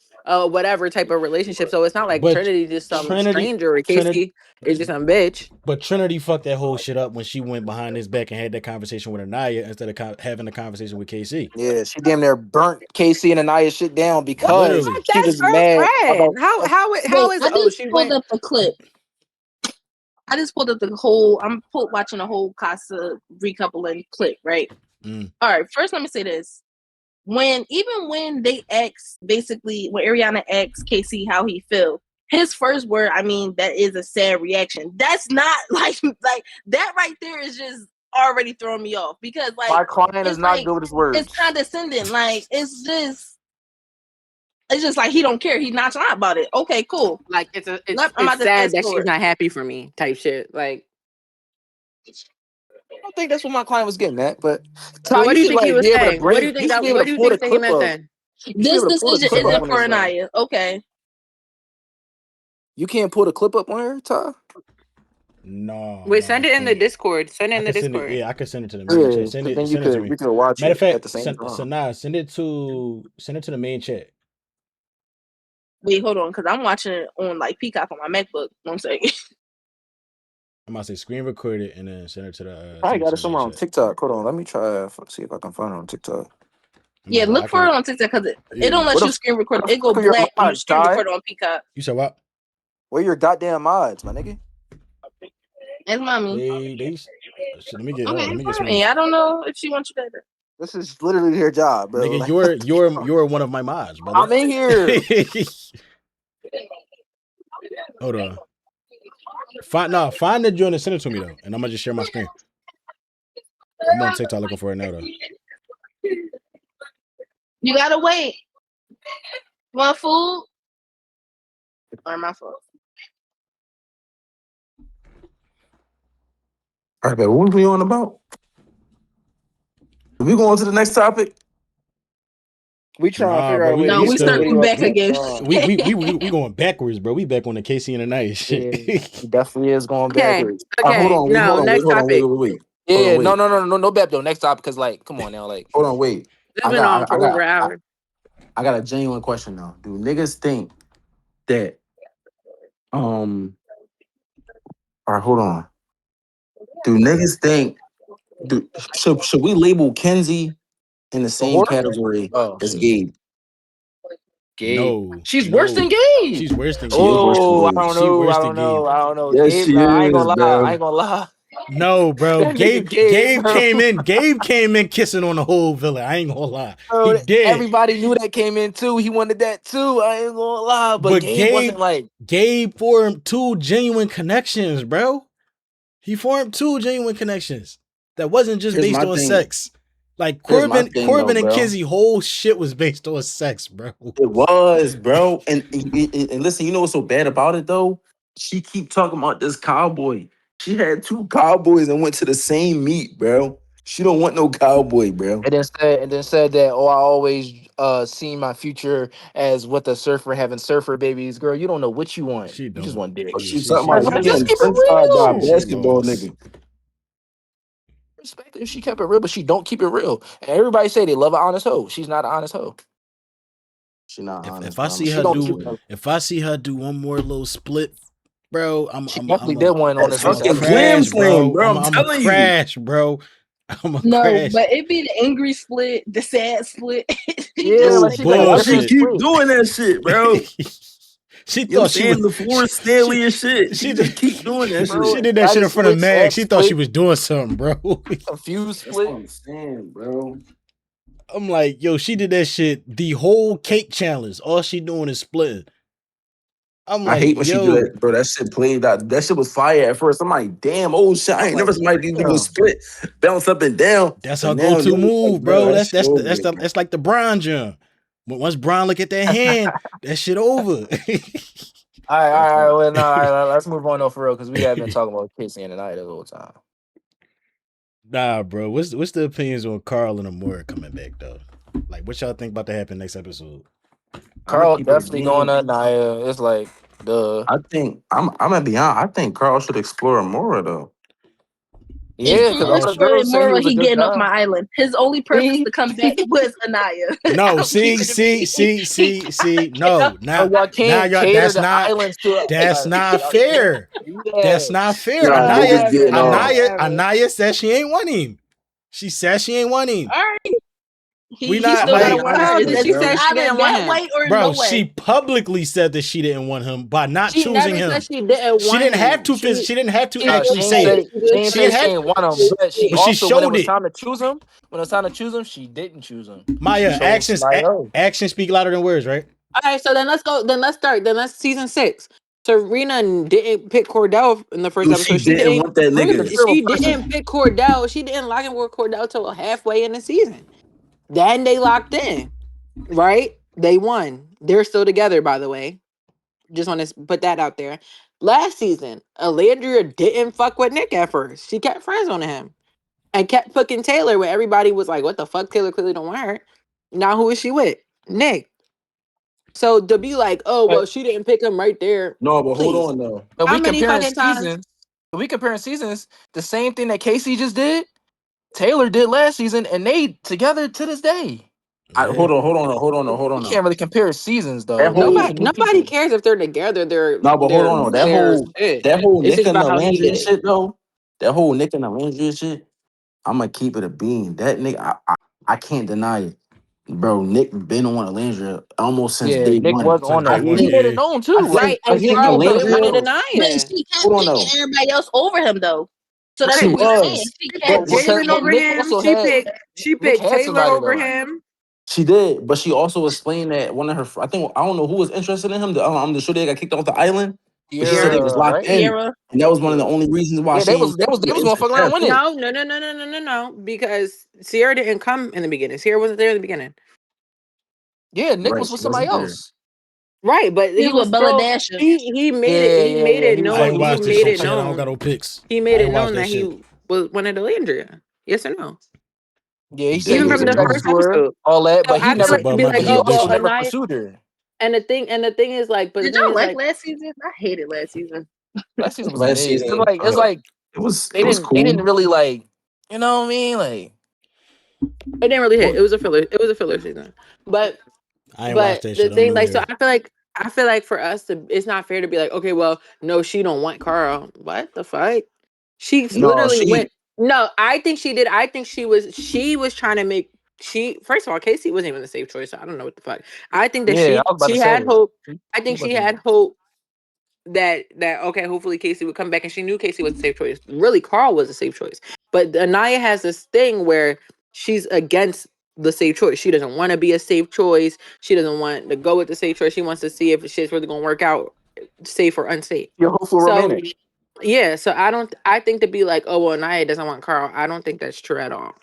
whatever type of relationship. So it's not like But Trinity just some Trinity stranger or Trinity Casey is just some bitch. but Trinity fucked that whole shit up when she went behind his back and had that conversation with Anaya instead of having the conversation with KC. Yeah, she damn near burnt KC and Anaya shit down What the because Literally. fuck? she That's was her mad about. friend. How Wait, is I oh just she pulled went up the clip. I just pulled up the whole. Watching the whole Casa recoupling clip, right? Mm. All right. First, let me say this: when they asked, basically, when Ariana asked Casey how he feel, his first word, I mean, that is a sad reaction. That's not like that right there is just already throwing me off because like My client is it's not like good with his words. it's condescending. Like it's just like he don't care. He's nonchalant about it. Okay, cool. like I'm it's about to sad fast that she's forward. not happy for me type shit. Like, I don't think that's what my client was getting at, but but Ty, what you do you should think he like was be able to saying? What do bring. you think You should that? be able What to do you pull think the that he clip meant up. then? You should be This able to pull the decision clip isn't up on for his. Anaya. Okay. You can't pull the clip up on her, Ty. No, Wait, I send it in the can't. Discord. Send it I in the could send it. Discord. Yeah, I could send it to the main Yeah, chat. Send because it. then you Send it to could me. we could watch Matter of it at fact, the same time. send it to the main chat. Wait, hold on, because I'm watching it on like Peacock on my MacBook. One second. I'm about to say screen record it and then I send it got to it the main somewhere on chat. TikTok. Hold on, let me try see if I can find it on TikTok. I'm Yeah, about to say look I for it could. on TikTok because it Yeah. don't let What you the screen record. what the It go fuck are your black when you mods, screen Ty? record on Peacock. You said what? Where your goddamn mods, my nigga? That's mommy. Shit, let me get. Hold on. Okay, Let me get mommy. smooth. I don't know if she wants you better. This is literally their job, bro. Nigga, Like, you're one of my mods, brother. I'm in here. Hold on. Find the joint and send it to me though, and I'm gonna just share my screen. I'm on TikTok looking for it now though. You gotta wait. Want food or my fault? All right, but what we on about? Are we going to the next topic? We trying to Nah, figure bro, out a way to No, get we this circling video up back to again. we going backwards, bro. We back on the Casey and the night shit. Yeah, he definitely is going Okay. backwards. Hold Okay. on, wait, No. hold on, wait, Next hold on, wait, topic. wait, wait. Hold on, Yeah, wait. no, bad though. Next topic, because like, come on now, like, Hold on, wait. It's I been on got, for over an hour. I got a genuine question now. Do niggas think that, all right, hold on. Do niggas think, should we label Kenzie in the a same whore? category Oh, as Gabe? Gabe. No, She's worse than no. Gabe. She's worse than She is Gabe. worse than Oh, I Gabe. don't She know. worse than Gabe. Yes, Gabe, she I ain't gonna is, lie. I bro. ain't gonna lie. No, bro. That nigga Gabe, bro. Gabe came in kissing on the whole villa. I ain't gonna lie. He Bro, did. everybody knew that came in too. He wanted that too. I ain't gonna lie, but But Gabe wasn't like. Gabe formed two genuine connections, bro. He formed two genuine connections that wasn't just Here's based my on thing. sex. Like Here's my thing though, Corbin and bro. Kizzy whole shit was based on sex, bro. It was, bro. And listen, you know what's so bad about it though? She keep talking about this cowboy. She had two cowboys and went to the same meet, bro. She don't want no cowboy, bro. And then said that, oh, I always seen my future as with a surfer having surfer babies. Girl, you don't know what you want. She You just don't. want dick. Oh, Yeah, she was talking Like, about she he bro, just getting keep French fried by a it real. she basketball lost. nigga. Respect if she kept it real, but she don't keep it real. And everybody say they love an honest hoe. She's not an honest hoe. She not honest, If I bro. see She her don't do, keep. if I see her do one more little split, bro, She definitely did one on That this I'm a fucking episode. glam crash, flame, bro. bro. I'm I'm a telling you. crash, bro. I'm a No, crash. but it be the angry split, the sad split. He Yeah, just Oh like like she got Why she different bullshit. keep splits. doing that shit, bro? She You know what I'm thought she was saying? The she Forrest Stanley and shit. she She just keep doing that Bro, shit. she did that shit in excited front of split, Mag. sad She thought she split, was doing something, bro. confused That's what split. I'm saying, bro. I'm like, yo, she did that shit the whole cake challenge. All she doing is splitting. I'm I like, hate when she do yo, that, bro. That shit played out. That shit was fire at first. I'm like, damn, oh shit. I I'm ain't like, never somebody do a damn. split, bounce up and down. that's But her now, go-to yo, like, move, bro, bro. that That's shit that's the, over that's with, the bro. that's like the Bron jump. But once Bron look at that hand, that shit over. All right. Well, no, all right. Let's move on though for real because we have been talking about Casey and tonight the whole time. Nah, bro. What's the opinions on Carl and Amora coming back though? Like, what y'all think about to happen next episode? I'm gonna Carl keep it a definitely going bean. to Naya. It's like the I think I'm gonna be honest. I think Carl should explore more though. if yeah, because Carl all Yeah. the explored girls say he more, was a he good getting off guy. my island. His only purpose See, to come back was Anaya. No, I'm keeping it being. see. No, but y'all now can't y'all. cater the islands to That's not y'all can't fair. do That's that. not fair. Nah, niggas getting off. Whatever. Anaya said she ain't want him. She said she ain't want him. All right. We He not still Let's gotta be like, want her. honest How Is did though, that she this say bro. she island didn't want that him? white or bro. no She way? publicly said that she didn't want him by not She choosing never said him. she didn't She want didn't have him. to. She didn't have to She No, actually she just ain't say said it. say she she didn't ain't She say didn't she have, ain't want him, but she but she also when it showed was it. time to choose him, when it was time to choose him, she didn't choose him. She Maya, chose somebody else. actions speak louder than words, right? All right, so then let's go. Then let's start. Then let's season 6. Serena didn't pick Cordell in the first Dude, she episode. She didn't didn't. want that Serena's a nigga. terrible She didn't person. pick Cordell. She didn't lock in with Cordell till halfway in the season. Then they locked in, right? They won. They're still together, by the way. Just want to put that out there. Last season, Alandria didn't fuck with Nick at first. She kept friends on him and kept picking Taylor when everybody was like, "What the fuck? Taylor clearly don't want her." Now who is she with? Nick. So to be like, oh But well, she didn't pick him right there. No, but hold Please. on though. if How we many comparing fucking times? seasons, if we comparing seasons, the same thing that Casey just did, Taylor did last season, and they together to this day. Yeah. Hold We on. can't really compare seasons That though. They're two whole new Nobody people. cares if they're together. no, but hold They're on. they're shit. That whole It's Nick just and about the how he did Landry it. shit though. That whole Nick and the Landry shit. I'm gonna keep it a bean. That nigga, I can't deny it, bro. Nick been on Landry almost since Yeah, day Nick one. was on Day that. I one, He think made it yeah. known I too. think Right. I And Like he think ain't Carl gonna still wanted Landry. jail. But Anaya. she kept Hold on picking though. everybody else over him though. So that's She what we saying. was, She She kept picked but Because Jalen picking. but over Nick him. also had She Nick picked had Taylor somebody over though. him. she did. But she also explained that one of her, I think I don't know who was interested in him. The sure they got kicked off the island, but she said they Sierra. was Sierra, locked right? in, Sierra. and that was one of the Yeah. only reasons why Yeah, she ain't fuck they with was gonna instant fuck around death. and win it. No. Because Sierra didn't come in the beginning. Sierra wasn't there in the beginning. Yeah, Nick Right, was she with somebody wasn't there. else. Right, but He he was was with Bella still Dasha. he made it He was I like ain't known losing watched this made shit it yet. I don't got known no picks. he made I it ain't watched known that that he shit. was wanted Alandria. Yes or no? Yeah, He he said did he Even make was from it the known. attracted first to her, episode. all that, So but I feel It's like to above be my like, but he oh well, also jurisdiction. never Anaya, pursued her. and the thing is like, but the Did thing y'all is like like, last season? I hated last season. Last season was Last mid. season, It's like it was they cool. didn't really like, you know what I mean? Like it didn't really hit. What? It was a filler. It was a filler season. But I ain't watched but that the shit. I'm thing new like, so here. I feel like for us to, it's not fair to be like, okay, well, no, she don't want Carl. What the fuck? She No, literally went. No, I think she did. I think she was trying to make. She, first of all, Casey wasn't even the safe choice. So I don't know what the fuck. I think that yeah, she I was about to she say had hope. I he think she wasn't had even hope that okay, hopefully Casey would come back, and she knew Casey was a safe choice. Really, Carl was a safe choice. But Anaya has this thing where she's against the safe choice. She doesn't want to be a safe choice. She doesn't want to go with the safe choice. She wants to see if shit's really gonna work out, safe or unsafe. you're hopeful So romantic. yeah, so I think to be like, oh well, Naya doesn't want Carl. I don't think that's true at all.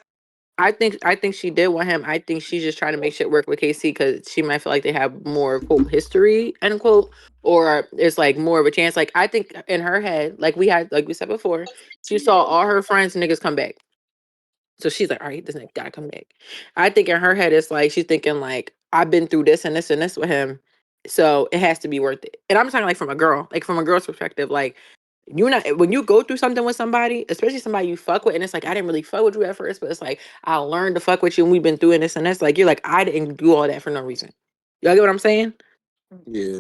I think she did want him. I think she's just trying to make shit work with Casey because she might feel like they have more quote history end quote, or it's like more of a chance. Like I think in her head, like we said before, she saw all her friends niggas come back. So she's like, all right, this nigga gotta come back. I think in her head, it's like she's thinking like, I've been through this and this and this with him, so it has to be worth it. And I'm talking like from a girl's perspective, like you not when you go through something with somebody, especially somebody you fuck with, and it's like I didn't really fuck with you at first, but it's like I learned to fuck with you, and we've been through this and this. Like you're like I didn't do all that for no reason. Y'all get what I'm saying? Yeah.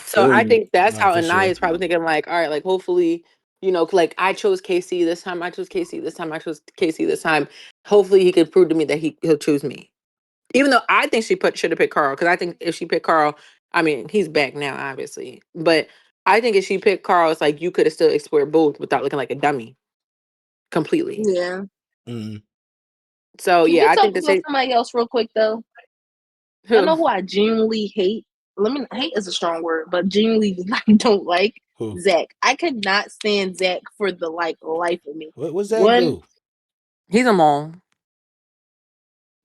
So I you. think that's Nah, how for Anaya sure. is probably thinking, like, all right, like hopefully, like I chose KC this time, I chose KC this time, I chose KC this time. Hopefully he could prove to me that he'll choose me. Even though I think should have picked Carl, because I think if she picked Carl, I mean, he's back now, obviously. But I think if she picked Carl, it's like you could have still explored both without looking like a dummy completely. Yeah. Mm-hmm. So Can yeah, we I talk think the about same. somebody else real quick though? Y'all know who I genuinely hate? Hate is a strong word, but genuinely don't like Who? Zach. I could not stand Zach for the life of me. What's Zach One do? He's a mole.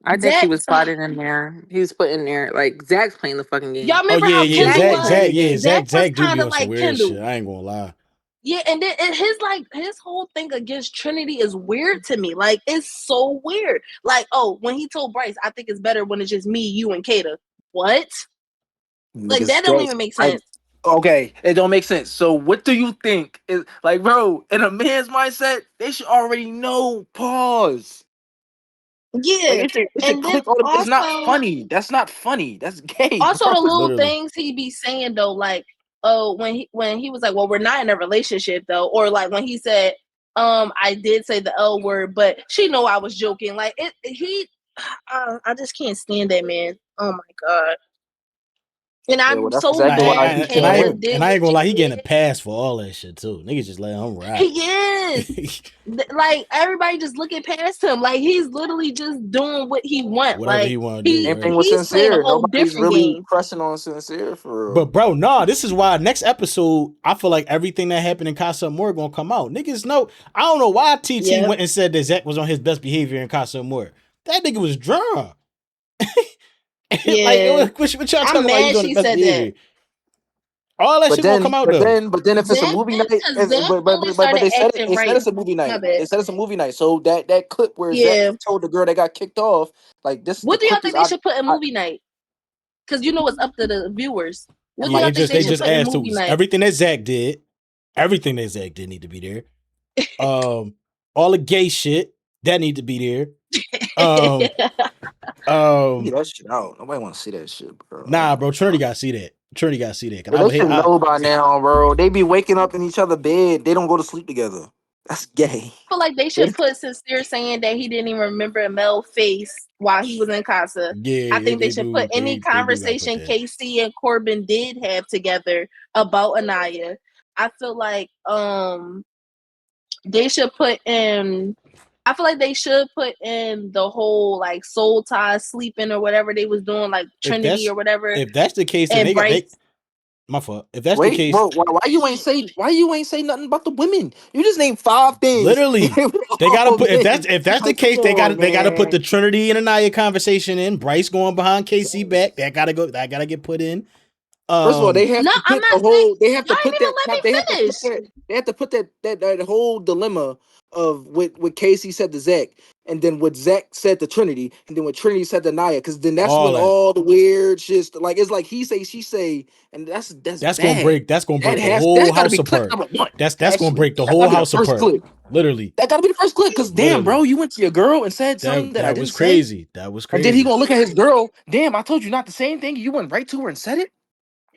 I think he Zach, was spotted in there. He was put in there. Like Zach's playing the fucking game. y'all Oh remember yeah, how yeah. Kendall Zach is Zach, was? playing Zach, the yeah. game. Zach was Zach do be kind of on some like weird shit. Kendall. I ain't gonna lie. Yeah, and then and his whole thing against Trinity is weird to me. Like it's so weird. Like, oh, when he told Bryce, I think it's better when it's just me, you, and Kata. What? Like Niggas that don't stress. even make Like, sense. okay, it don't make sense. So what do you think is like, bro? In a man's mindset, they should already know. Pause. Like Yeah. it should And then click. All it's not also funny. That's not funny. That's gay, also bro. the little Literally. things he be saying though, like, oh, when he was like, well, we're not in a relationship though, or like when he said, I did say the L word, but she know I was joking. Like I just can't stand that man. Oh my god. And Yeah, well, I'm that's so Nah, exactly why mad he and can't I Kayla win. did and I what ain't gonna she lie. He getting a did. pass for all that shit too. Niggas just letting him He rock. is. Like everybody just looking past him. Like he's literally just doing what he want. Whatever Like he want to do, Same right? thing with he's playing a sincere. whole Nobody's different really game. pressing on sincere for real. But bro, nah, this is why next episode, I feel like everything that happened in Casa Amor gonna come out. Niggas know. I don't know why TT Yeah. went and said that Zach was on his best behavior in Casa Amor. That nigga was drunk. Yeah. What y'all I'm talking about? He's mad on his she best said that. behavior. All that But shit gonna then, come out but though. then, but then, if it's a Zach, movie night, because Zach only but started they said it. acting They said right. it's a movie My night. bad. They said it's a movie night. So that clip where Zach Yeah. told the girl that got kicked off, like this, the What do y'all clip think is they I, should put in I movie night? Because it's up to the viewers. What do Yeah, y'all like think they they should just put in asked movie to night? everything that Zach did. Everything that Zach did need to be there. All the gay shit that need to be there. Um, leave um, that shit out. Nobody want to see that shit, bro. Oh nah, my bro. Trinity god. got to see that. Trinity got to see that. Cause But I they would hate. should know by now, bro. They be waking up in each other bed. They don't go to sleep together. That's gay. Feel like they They- should put Sincere saying that he didn't even remember Mel's face while he was in Casa. I Yeah, think they they should do. put any They do got to put conversation that. KC and Corbin did have together about Anaya. I feel like they should put in I feel like they should put in the whole like soul tie sleeping or whatever they was doing, like Trinity or whatever, If that's the case, then and they got Bryce. they. My fault. If that's the Wait, case, bro. Why you ain't say nothing about the women? You just named 5 things. literally, they gotta All put. men. If that's the Like, come case, on, they gotta put man. the Trinity and Anaya conversation in. Bryce going behind KC back. That gotta go. That gotta get put in. First of all, they have No, to I'm put not the saying whole. They have to y'all ain't put even that. let me They have to put finish. that. They have to put that whole dilemma of what Casey said to Zach, and then what Zach said to Trinity, and then what Trinity said to Naya. Because then that's All when that. all the weird shit. Like it's like he say, she say, and that's That's gonna bad. break. That's gonna break the That whole got to house be clip apart. number 1. That's gonna Actually, break the that got whole to be the house first apart. clip. Literally, That got to be the first clip. Because damn, bro, literally. you went to your girl and said something that I That didn't was say, crazy. That was and then he crazy. gonna look at his girl. Damn, I told you not the same thing. You went right to her and said it.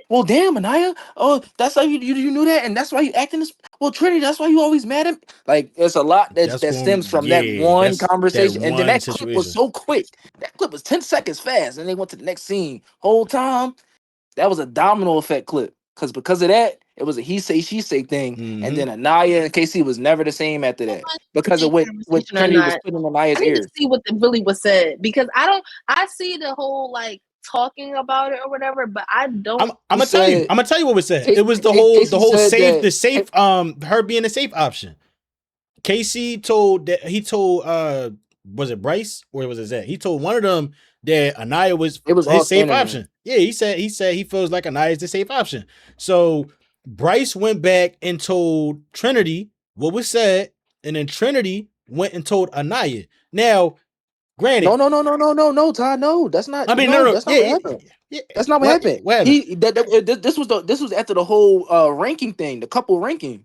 Well, damn, Anaya. Oh, that's how you knew that, and that's why you acting this. Well, Trinity, that's why you always mad at me. Like, it's a lot That's that going. stems from that Yeah, one that's that conversation, and then one that clip was situation. so quick. That clip was 10 seconds fast, and they went to the next scene. Whole time, that was a domino effect clip. Because of that, it was a he say she say thing, and Mm-hmm. then Anaya and Casey was never the same after that because of what Conversation or Trinity was not. putting in I Anaya's need to ear. see what really was said because I see the whole like talking about it or whatever, but I don't. I'm He gonna tell you. said, I'm gonna tell you what was said. It was the Casey whole said safe that her being a safe option. Casey told that he told was it Bryce or was it Zach? He told one of them that Anaya was it was all his safe standing there. option. Yeah, he said he feels like Anaya is the safe option. So Bryce went back and told Trinity what was said, and then Trinity went and told Anaya. Now, No, granted, no, no, no, no, no, no, Todd. No, that's not. I mean, No, that's not yeah, what yeah, happened. yeah. That's not what happened. What happened? He this was after the whole ranking thing, the couple ranking,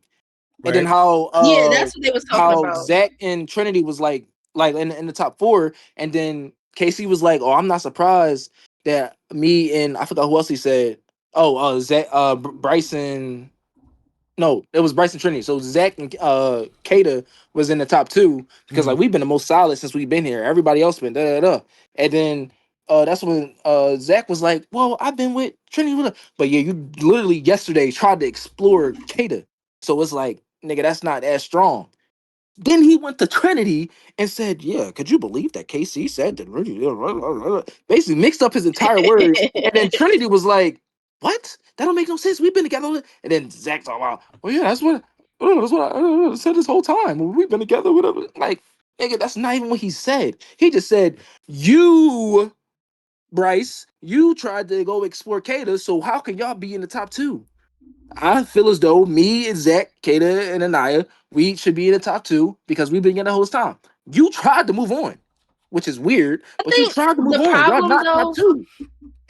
and then Right? Yeah, that's what they was talking how about. Zach and Trinity was like in the top 4, and then Casey was like, "Oh, I'm not surprised that me and I forgot who else he said. Oh, Zach, Bryson. No, it was Bryson Trinity. So Zach and Kata was in the top 2 because like we've been the most solid since we've been here. Everybody else been da da da. And then that's when Zach was like, "Well, I've been with Trinity, but yeah, you literally yesterday tried to explore Kata, so it's like, nigga, that's not as strong." Then he went to Trinity and said, "Yeah, could you believe that KC said that?" Basically mixed up his entire words. And then Trinity was like, "What? That don't make no sense. We've been together." And then Zach talking about, "Well, yeah, that's what I said this whole time. We've been together, whatever." Like, nigga, that's not even what he said. He just said, "You, Bryce, you tried to go explore Kata, so how can y'all be in the top 2? I feel as though me and Zach, Kata, and Anaya, we should be in the top 2 because we've been getting the whole time. You tried to move on, which is weird, I but you think tried to move the on. Y'all problem not top though, 2."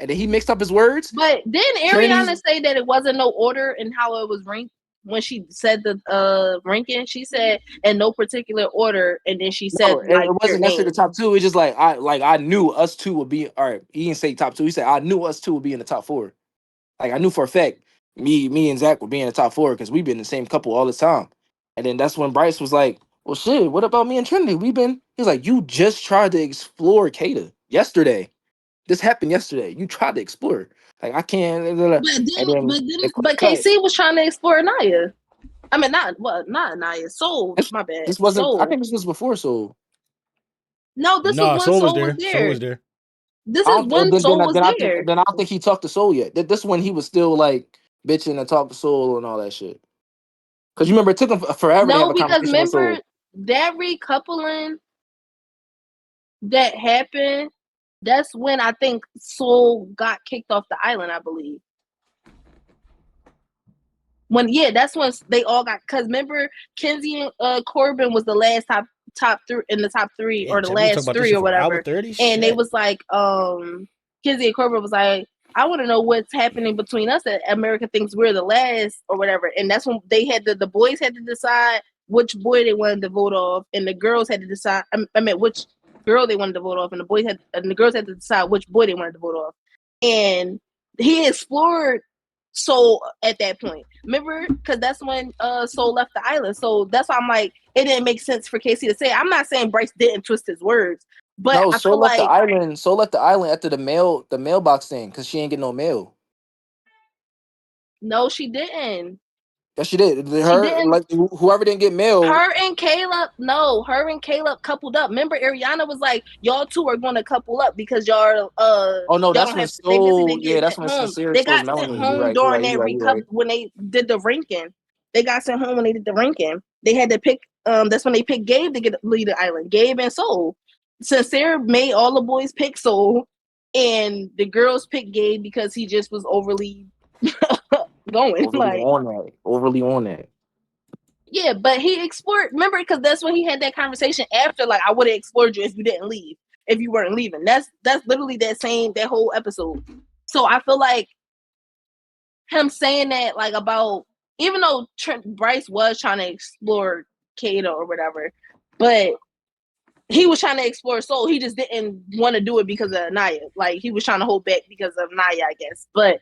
And then he mixed up his words. but didn't Trinity's Ariana say that it wasn't no order in how it was ranked? When she said the ranking, she said in no particular order, and then she said no, it like their wasn't necessarily the name. top 2. It's just like I knew us 2 would be all right. He didn't say top 2. He said I knew us 2 would be in the top 4. Like I knew for a fact me and Zach would be in the top 4 because we've been the same couple all the time. And then that's when Bryce was like, "Well, shit, what about me and Trinity? We've been." He's like, "You just tried to explore Kata yesterday. This happened yesterday. You tried to explore. Like I can't." And then they But cut. KC was trying to explore Naya. I mean, not Naya. Soul. This, My bad. this wasn't. I Soul. think this was before. So No, this was Nah, when Soul was Soul was there. Soul there. was there. This I is don't. when Soul was Then there. I don't think he talked to Soul yet. This when he was still like bitching and talk to Soul and all that shit. Because you remember it took him forever to have No, a because conversation with remember Soul. that recoupling that happened. That's when I think Soul got kicked off the island. I believe. That's when they all got. Because remember, Kenzie and Corbin was the last top 3 in the top 3 Damn, or the Chad, we was talking last about this 3 shit or for an hour whatever. 30. And they Shit. was like, Kenzie and Corbin was like, "I want to know what's happening between us that America thinks we're the last or whatever." And that's when they had the boys had to decide which boy they wanted to vote off, and the girls had to decide. I mean, which girl they wanted to vote off, and the girls had to decide which boy they wanted to vote off. And he explored Soul at that point. Remember, because that's when Soul left the island. So that's why I'm like, it didn't make sense for Casey to say. I'm not saying Bryce didn't twist his words, but No, I Soul feel left the like island. Soul left the island after the mailbox thing because she ain't get no mail. no, she didn't. Yes, she did. She Her didn't. like whoever didn't get mail. Her and Caleb coupled up. Remember, Ariana was like, "Y'all two are going to couple up because y'all Oh no, y'all that's don't when have." They basically Soul. didn't Yeah, get that's sent when home. Sincere They exposed got sent Melanie. home You're during right. that You're right. when they did the ranking. They got sent home when they did the ranking. They had to pick. That's when they picked Gabe to get lead the island. Gabe and Soul. Sincere made all the boys pick Soul, and the girls picked Gabe because he just was overly going like. Overly on that. Yeah, but he explored. Remember, because that's when he had that conversation after. Like, I would have explored you if you didn't leave. If you weren't leaving, that's literally that whole episode. So I feel like him saying that, like, about even though Bryce was trying to explore Kato or whatever, but he was trying to explore Soul. He just didn't want to do it because of Naya. Like, he was trying to hold back because of Naya, I guess. But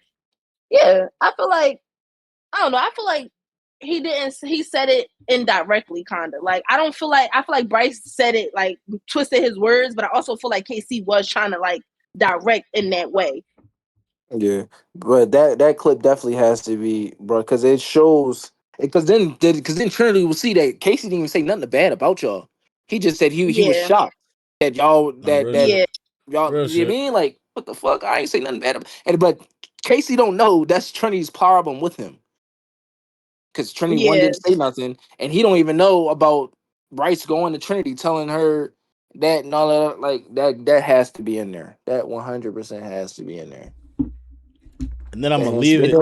yeah, I feel like I don't know. I feel like he didn't. He said it indirectly, kind of. Like, I feel like Bryce said it, like, twisted his words, but I also feel like KC was trying to, like, direct in that way. Yeah, but that clip definitely has to be, bro, because it shows. Because then Trinity will see that Casey didn't even say nothing bad about y'all. He just said he was Yeah, shocked that y'all Nah, real that shit. yeah, y'all. Real You know what I shit. mean, like, what the fuck? I ain't say nothing bad. But Casey don't know that's Trinity's problem with him because Trinity one yeah, didn't say nothing, and he don't even know about Bryce going to Trinity telling her that and all that. Like that has to be in there. That 100% has to be in there. And then I'm That gonna has to leave be. it.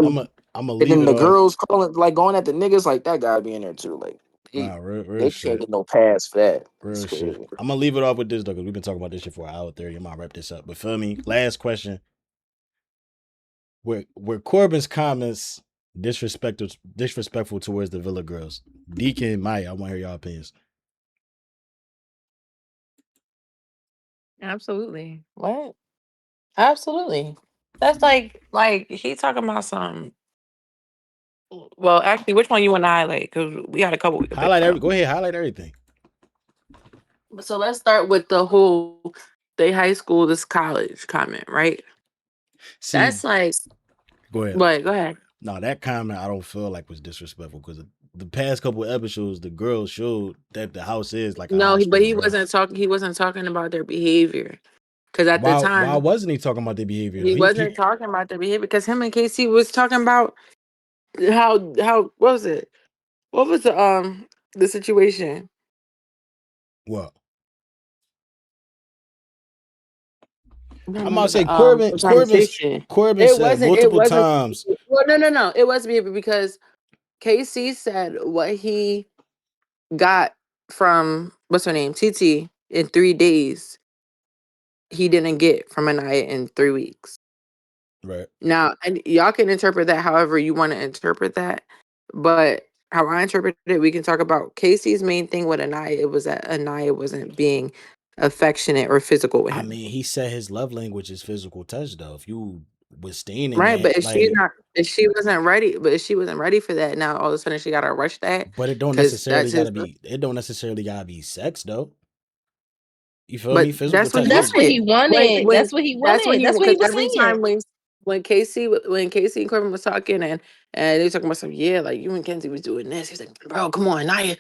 I'm gonna And leave then it the off. girls calling, like, going at the niggas, like, that gotta be in there too. Like, Nah, real they can't shit. get no pass for that. It's Real shit. crazy. I'm gonna leave it off with this though, because we've been talking about this shit for an hour 30. I'm gonna wrap this up. But feel me, last question. Were Corbin's comments disrespectful towards the Villa girls? Deacon, Maya, I want to hear y'all opinions. Absolutely. What? Absolutely. That's like he talking about some. Well, actually, which one you want to highlight? Because we had a couple we could pick from. Go ahead, highlight everything. So let's start with the whole they high school, this college comment, right? See, That's like, go ahead. what? Go ahead. No, that comment I don't feel like was disrespectful because the past couple of episodes, the girls showed that the house is like a No, high but school, he bro. wasn't talking. He wasn't talking about their behavior. Because at the Why time, wasn't he talking about their behavior? he wasn't talking about their behavior. Because him and Casey was talking about how what was it? What was the situation? What? I I'm about to say the conversation. Corbin It said wasn't. It multiple wasn't. times. Well, no. It was behavior because Casey said what he got from what's her name, TT, in 3 days. He didn't get from Anaya in 3 weeks. Right. Now, and y'all can interpret that however you want to interpret that, but how I interpret it, we can talk about Casey's main thing with Anaya. It was that Anaya wasn't being affectionate or physical with him. I mean, he said his love language is physical touch, though. If you withstanding Right, but that, if she wasn't ready, for that, now all of a sudden she gotta rush that but it don't because necessarily that's his. gotta be sex, though. You feel But me? Physical that's what touch he That's is what he wanted. wanted. When That's what he that's what wanted. he That's what he because was every saying. time when Casey and Corbin was talking and they were talking about some, yeah, like you and Kenzie was doing this. He's like, bro, come on, Naya,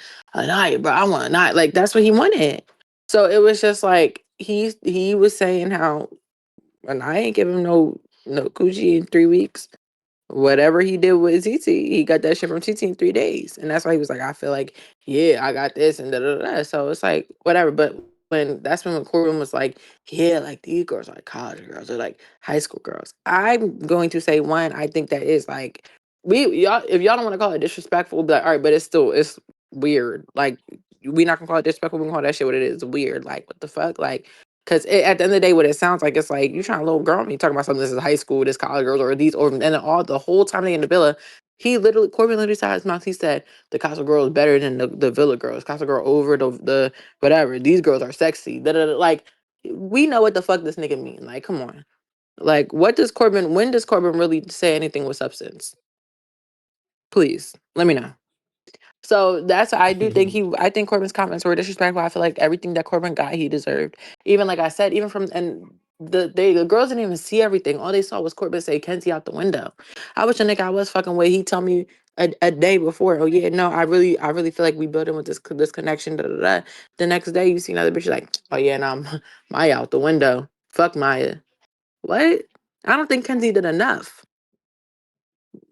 bro, I want Naya. Like that's what he wanted. So it was just like he was saying how Naya ain't give him no coochie in 3 weeks. Whatever he did with TT, he got that shit from TT in 3 days. And that's why he was like, I feel like, yeah, I got this and da da da. So it's like, whatever. But when Corbin was like, yeah, like these girls are like college girls or like high school girls. I'm going to say one, I think that is like y'all if y'all don't want to call it disrespectful, but all right, but it's weird. Like we not gonna call it disrespectful, we gonna call that shit what it is. Weird. Like what the fuck? Like because at the end of the day, what it sounds like, it's like you trying to little girl me talking about something. This is high school, this college girls, or these, or and then all the whole time they in the villa, Corbin literally said his mouth. He said the Castle girl is better than the villa girls. Castle girl over the whatever. These girls are sexy. Da, da, da. Like we know what the fuck this nigga mean. Like come on. Like what does Corbin? When does Corbin really say anything with substance? Please let me know. So that's I do think I think Corbin's comments were disrespectful. I feel like everything that Corbin got, he deserved. Even like I said, even from and the girls didn't even see everything. All they saw was Corbin say Kenzie out the window. I wish a nigga I was fucking with. He tell me a day before, oh yeah, no, I really feel like we building with this connection. Da, da, da. The next day you see another bitch like, oh yeah, no, Maya out the window. Fuck Maya. What? I don't think Kenzie did enough.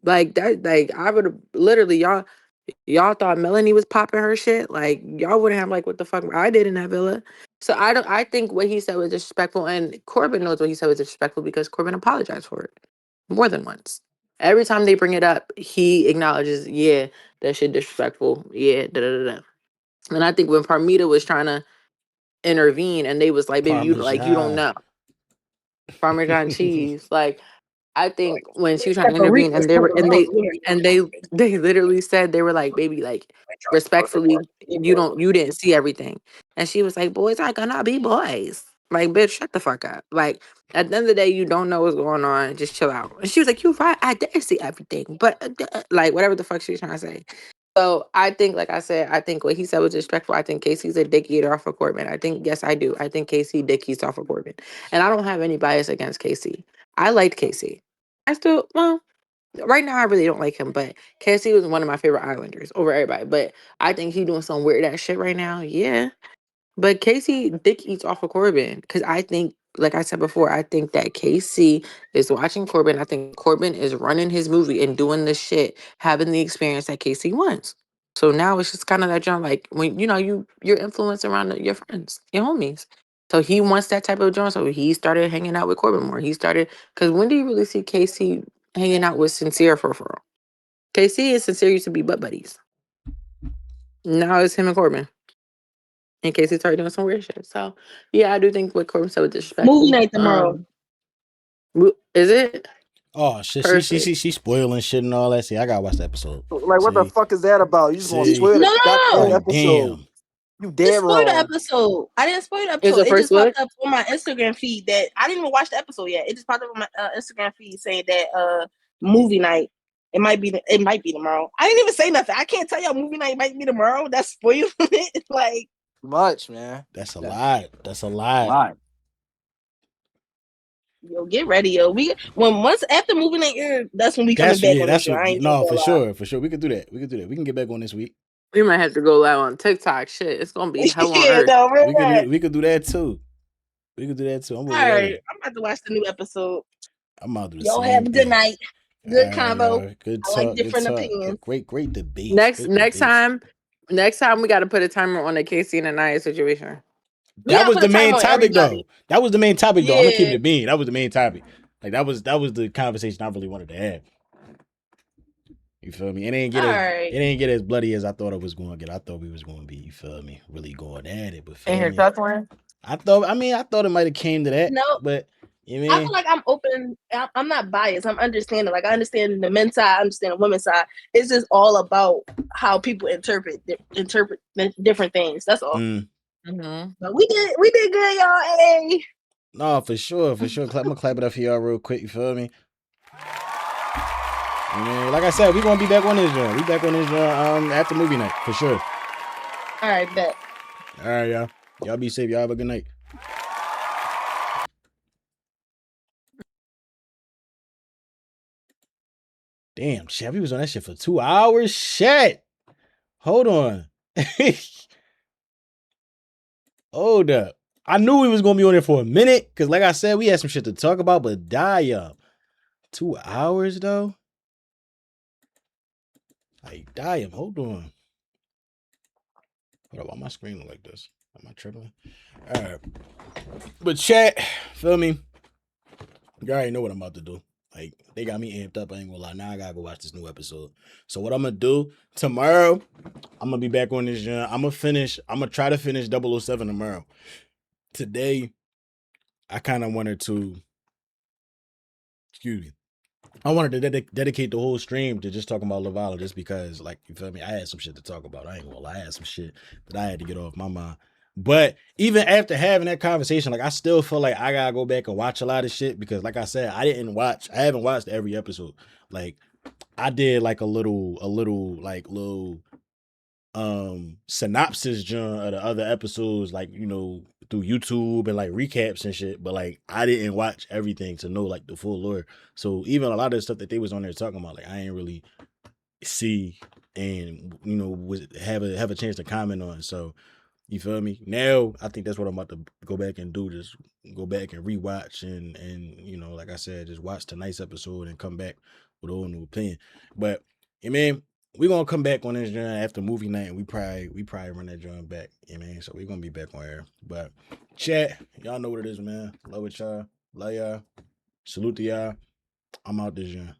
Like that, like I would have literally y'all thought Melanie was popping her shit. Like y'all wouldn't have like what the fuck I did in that villa. So I think what he said was disrespectful, and Corbin knows what he said was disrespectful because Corbin apologized for it more than once. Every time they bring it up, he acknowledges, yeah, that shit disrespectful. Yeah, da da da. Da. And I think when Parmita was trying to intervene, and they was like, baby, you don't Parmesan. know Parmesan cheese, like. I think when she was trying to intervene Paprika's and they were coming out. Yeah. and they literally said they were like, baby, like respectfully, you didn't see everything. And she was like, boys are gonna be boys. Like, bitch, shut the fuck up. Like at the end of the day, you don't know what's going on. Just chill out. And she was like, you right, I didn't see everything. But like whatever the fuck she was trying to say. So I think, like I said, I think what he said was disrespectful. I think Casey's a dick eater off of Corbin. I think, yes, I do. I think Casey dick eats off of Corbin. And I don't have any bias against Casey. I liked Casey. I still, well, right now I really don't like him, but Casey was one of my favorite Islanders over everybody. But I think he doing some weird ass shit right now. Yeah. But Casey dick eats off of Corbin. Cause I think, like I said before, I think that Casey is watching Corbin. I think Corbin is running his movie and doing this shit, having the experience that Casey wants. So now it's just kind of that John, like when you're influenced around your friends, your homies. So he wants that type of John. So he started hanging out with Corbin more. He started because when do you really see Casey hanging out with Sincere for real? Casey and Sincere used to be butt buddies. Now it's him and Corbin. In case he started doing some weird shit. So yeah, I do think what Corbin said was disrespectful. Movie night tomorrow. Is it? Oh shit, Perfect. she spoiling shit and all that. See, I gotta watch the episode. Like, what the See, fuck is that about? You just gonna see. spoil No, the no, goddamn no. Like, episode. damn. You dead spoil the wrong. episode. I didn't spoil the Is episode. it It first just popped look? up on my Instagram feed that I didn't even watch the episode yet. It just popped up on my Instagram feed saying that movie night. It might be tomorrow. I didn't even say nothing. I can't tell y'all movie night might be tomorrow. That's spoiling it. Like Much, man. That's a lot. That's a lot. yo, get ready, yo. Once after movie night, that's when we coming back on this show. I ain't no, for lie. sure. We could do that. We can get back on this week. We might have to go live on TikTok. Shit, it's gonna be hell on Yeah, earth. no, We could do that too. I'm with all right, I'm about to watch the new episode. I'm about to do the Y'all same have a good thing. night. Good All combo. right, good I talk. like different opinions. Great debate. Next time we got to put a timer on the Casey and Anaya situation. That was the main topic, though. That was the main topic, though. I'm gonna keep it being. That was the main topic. Like that was the conversation I really wanted to have. You feel me? It ain't get as bloody as I thought it was going to get. I thought we was going to be, you feel me, really going at it. But feel me? I thought it might have came to that. No, but you mean? I feel like I'm open. I'm not biased. I'm understanding. Like I understand the men's side. I understand the women's side. It's just all about how people interpret different things. That's all. Mm-hmm. But we did good, y'all. Hey. No, for sure. I'm gonna clap it up for y'all real quick. You feel me? Man, like I said, we gonna be back on this joint. We back on this joint after movie night for sure. All right, bet. All right, y'all. Y'all be safe. Y'all have a good night. Damn, shit. We was on that shit for 2 hours. Shit. Hold on. Hold up. I knew we was gonna be on there for a minute, cause like I said, we had some shit to talk about, but die up. 2 hours though? Like, damn, hold on. Hold up, why my screen look like this? Am I tripping? All right. But chat, feel me? You already know what I'm about to do. Like, they got me amped up. I ain't gonna lie. Now I gotta go watch this new episode. So what I'm gonna do, tomorrow, I'm gonna be back on this joint. I'm gonna try to finish 007 tomorrow. Today, I kind of wanted to, I wanted to dedicate the whole stream to just talking about Lavala, just because, like, you feel me? I had some shit to talk about. I ain't gonna lie. I had some shit that I had to get off my mind. But even after having that conversation, like, I still feel like I gotta go back and watch a lot of shit because, like I said, I haven't watched every episode. Like, I did like a little synopsis John of the other episodes, like, you know, through YouTube and like recaps and shit, but like I didn't watch everything to know like the full lore. So even a lot of the stuff that they was on there talking about, like I ain't really see and, you know, have a chance to comment on. So you feel me? Now I think that's what I'm about to go back and do. Just go back and rewatch and you know, like I said, just watch tonight's episode and come back with a whole new opinion. But I mean, we're gonna come back on this joint after movie night and we probably run that joint back. You know, so we're gonna be back on air. But chat, y'all know what it is, man. Love it, y'all. Love y'all. Salute to y'all. I'm out this joint.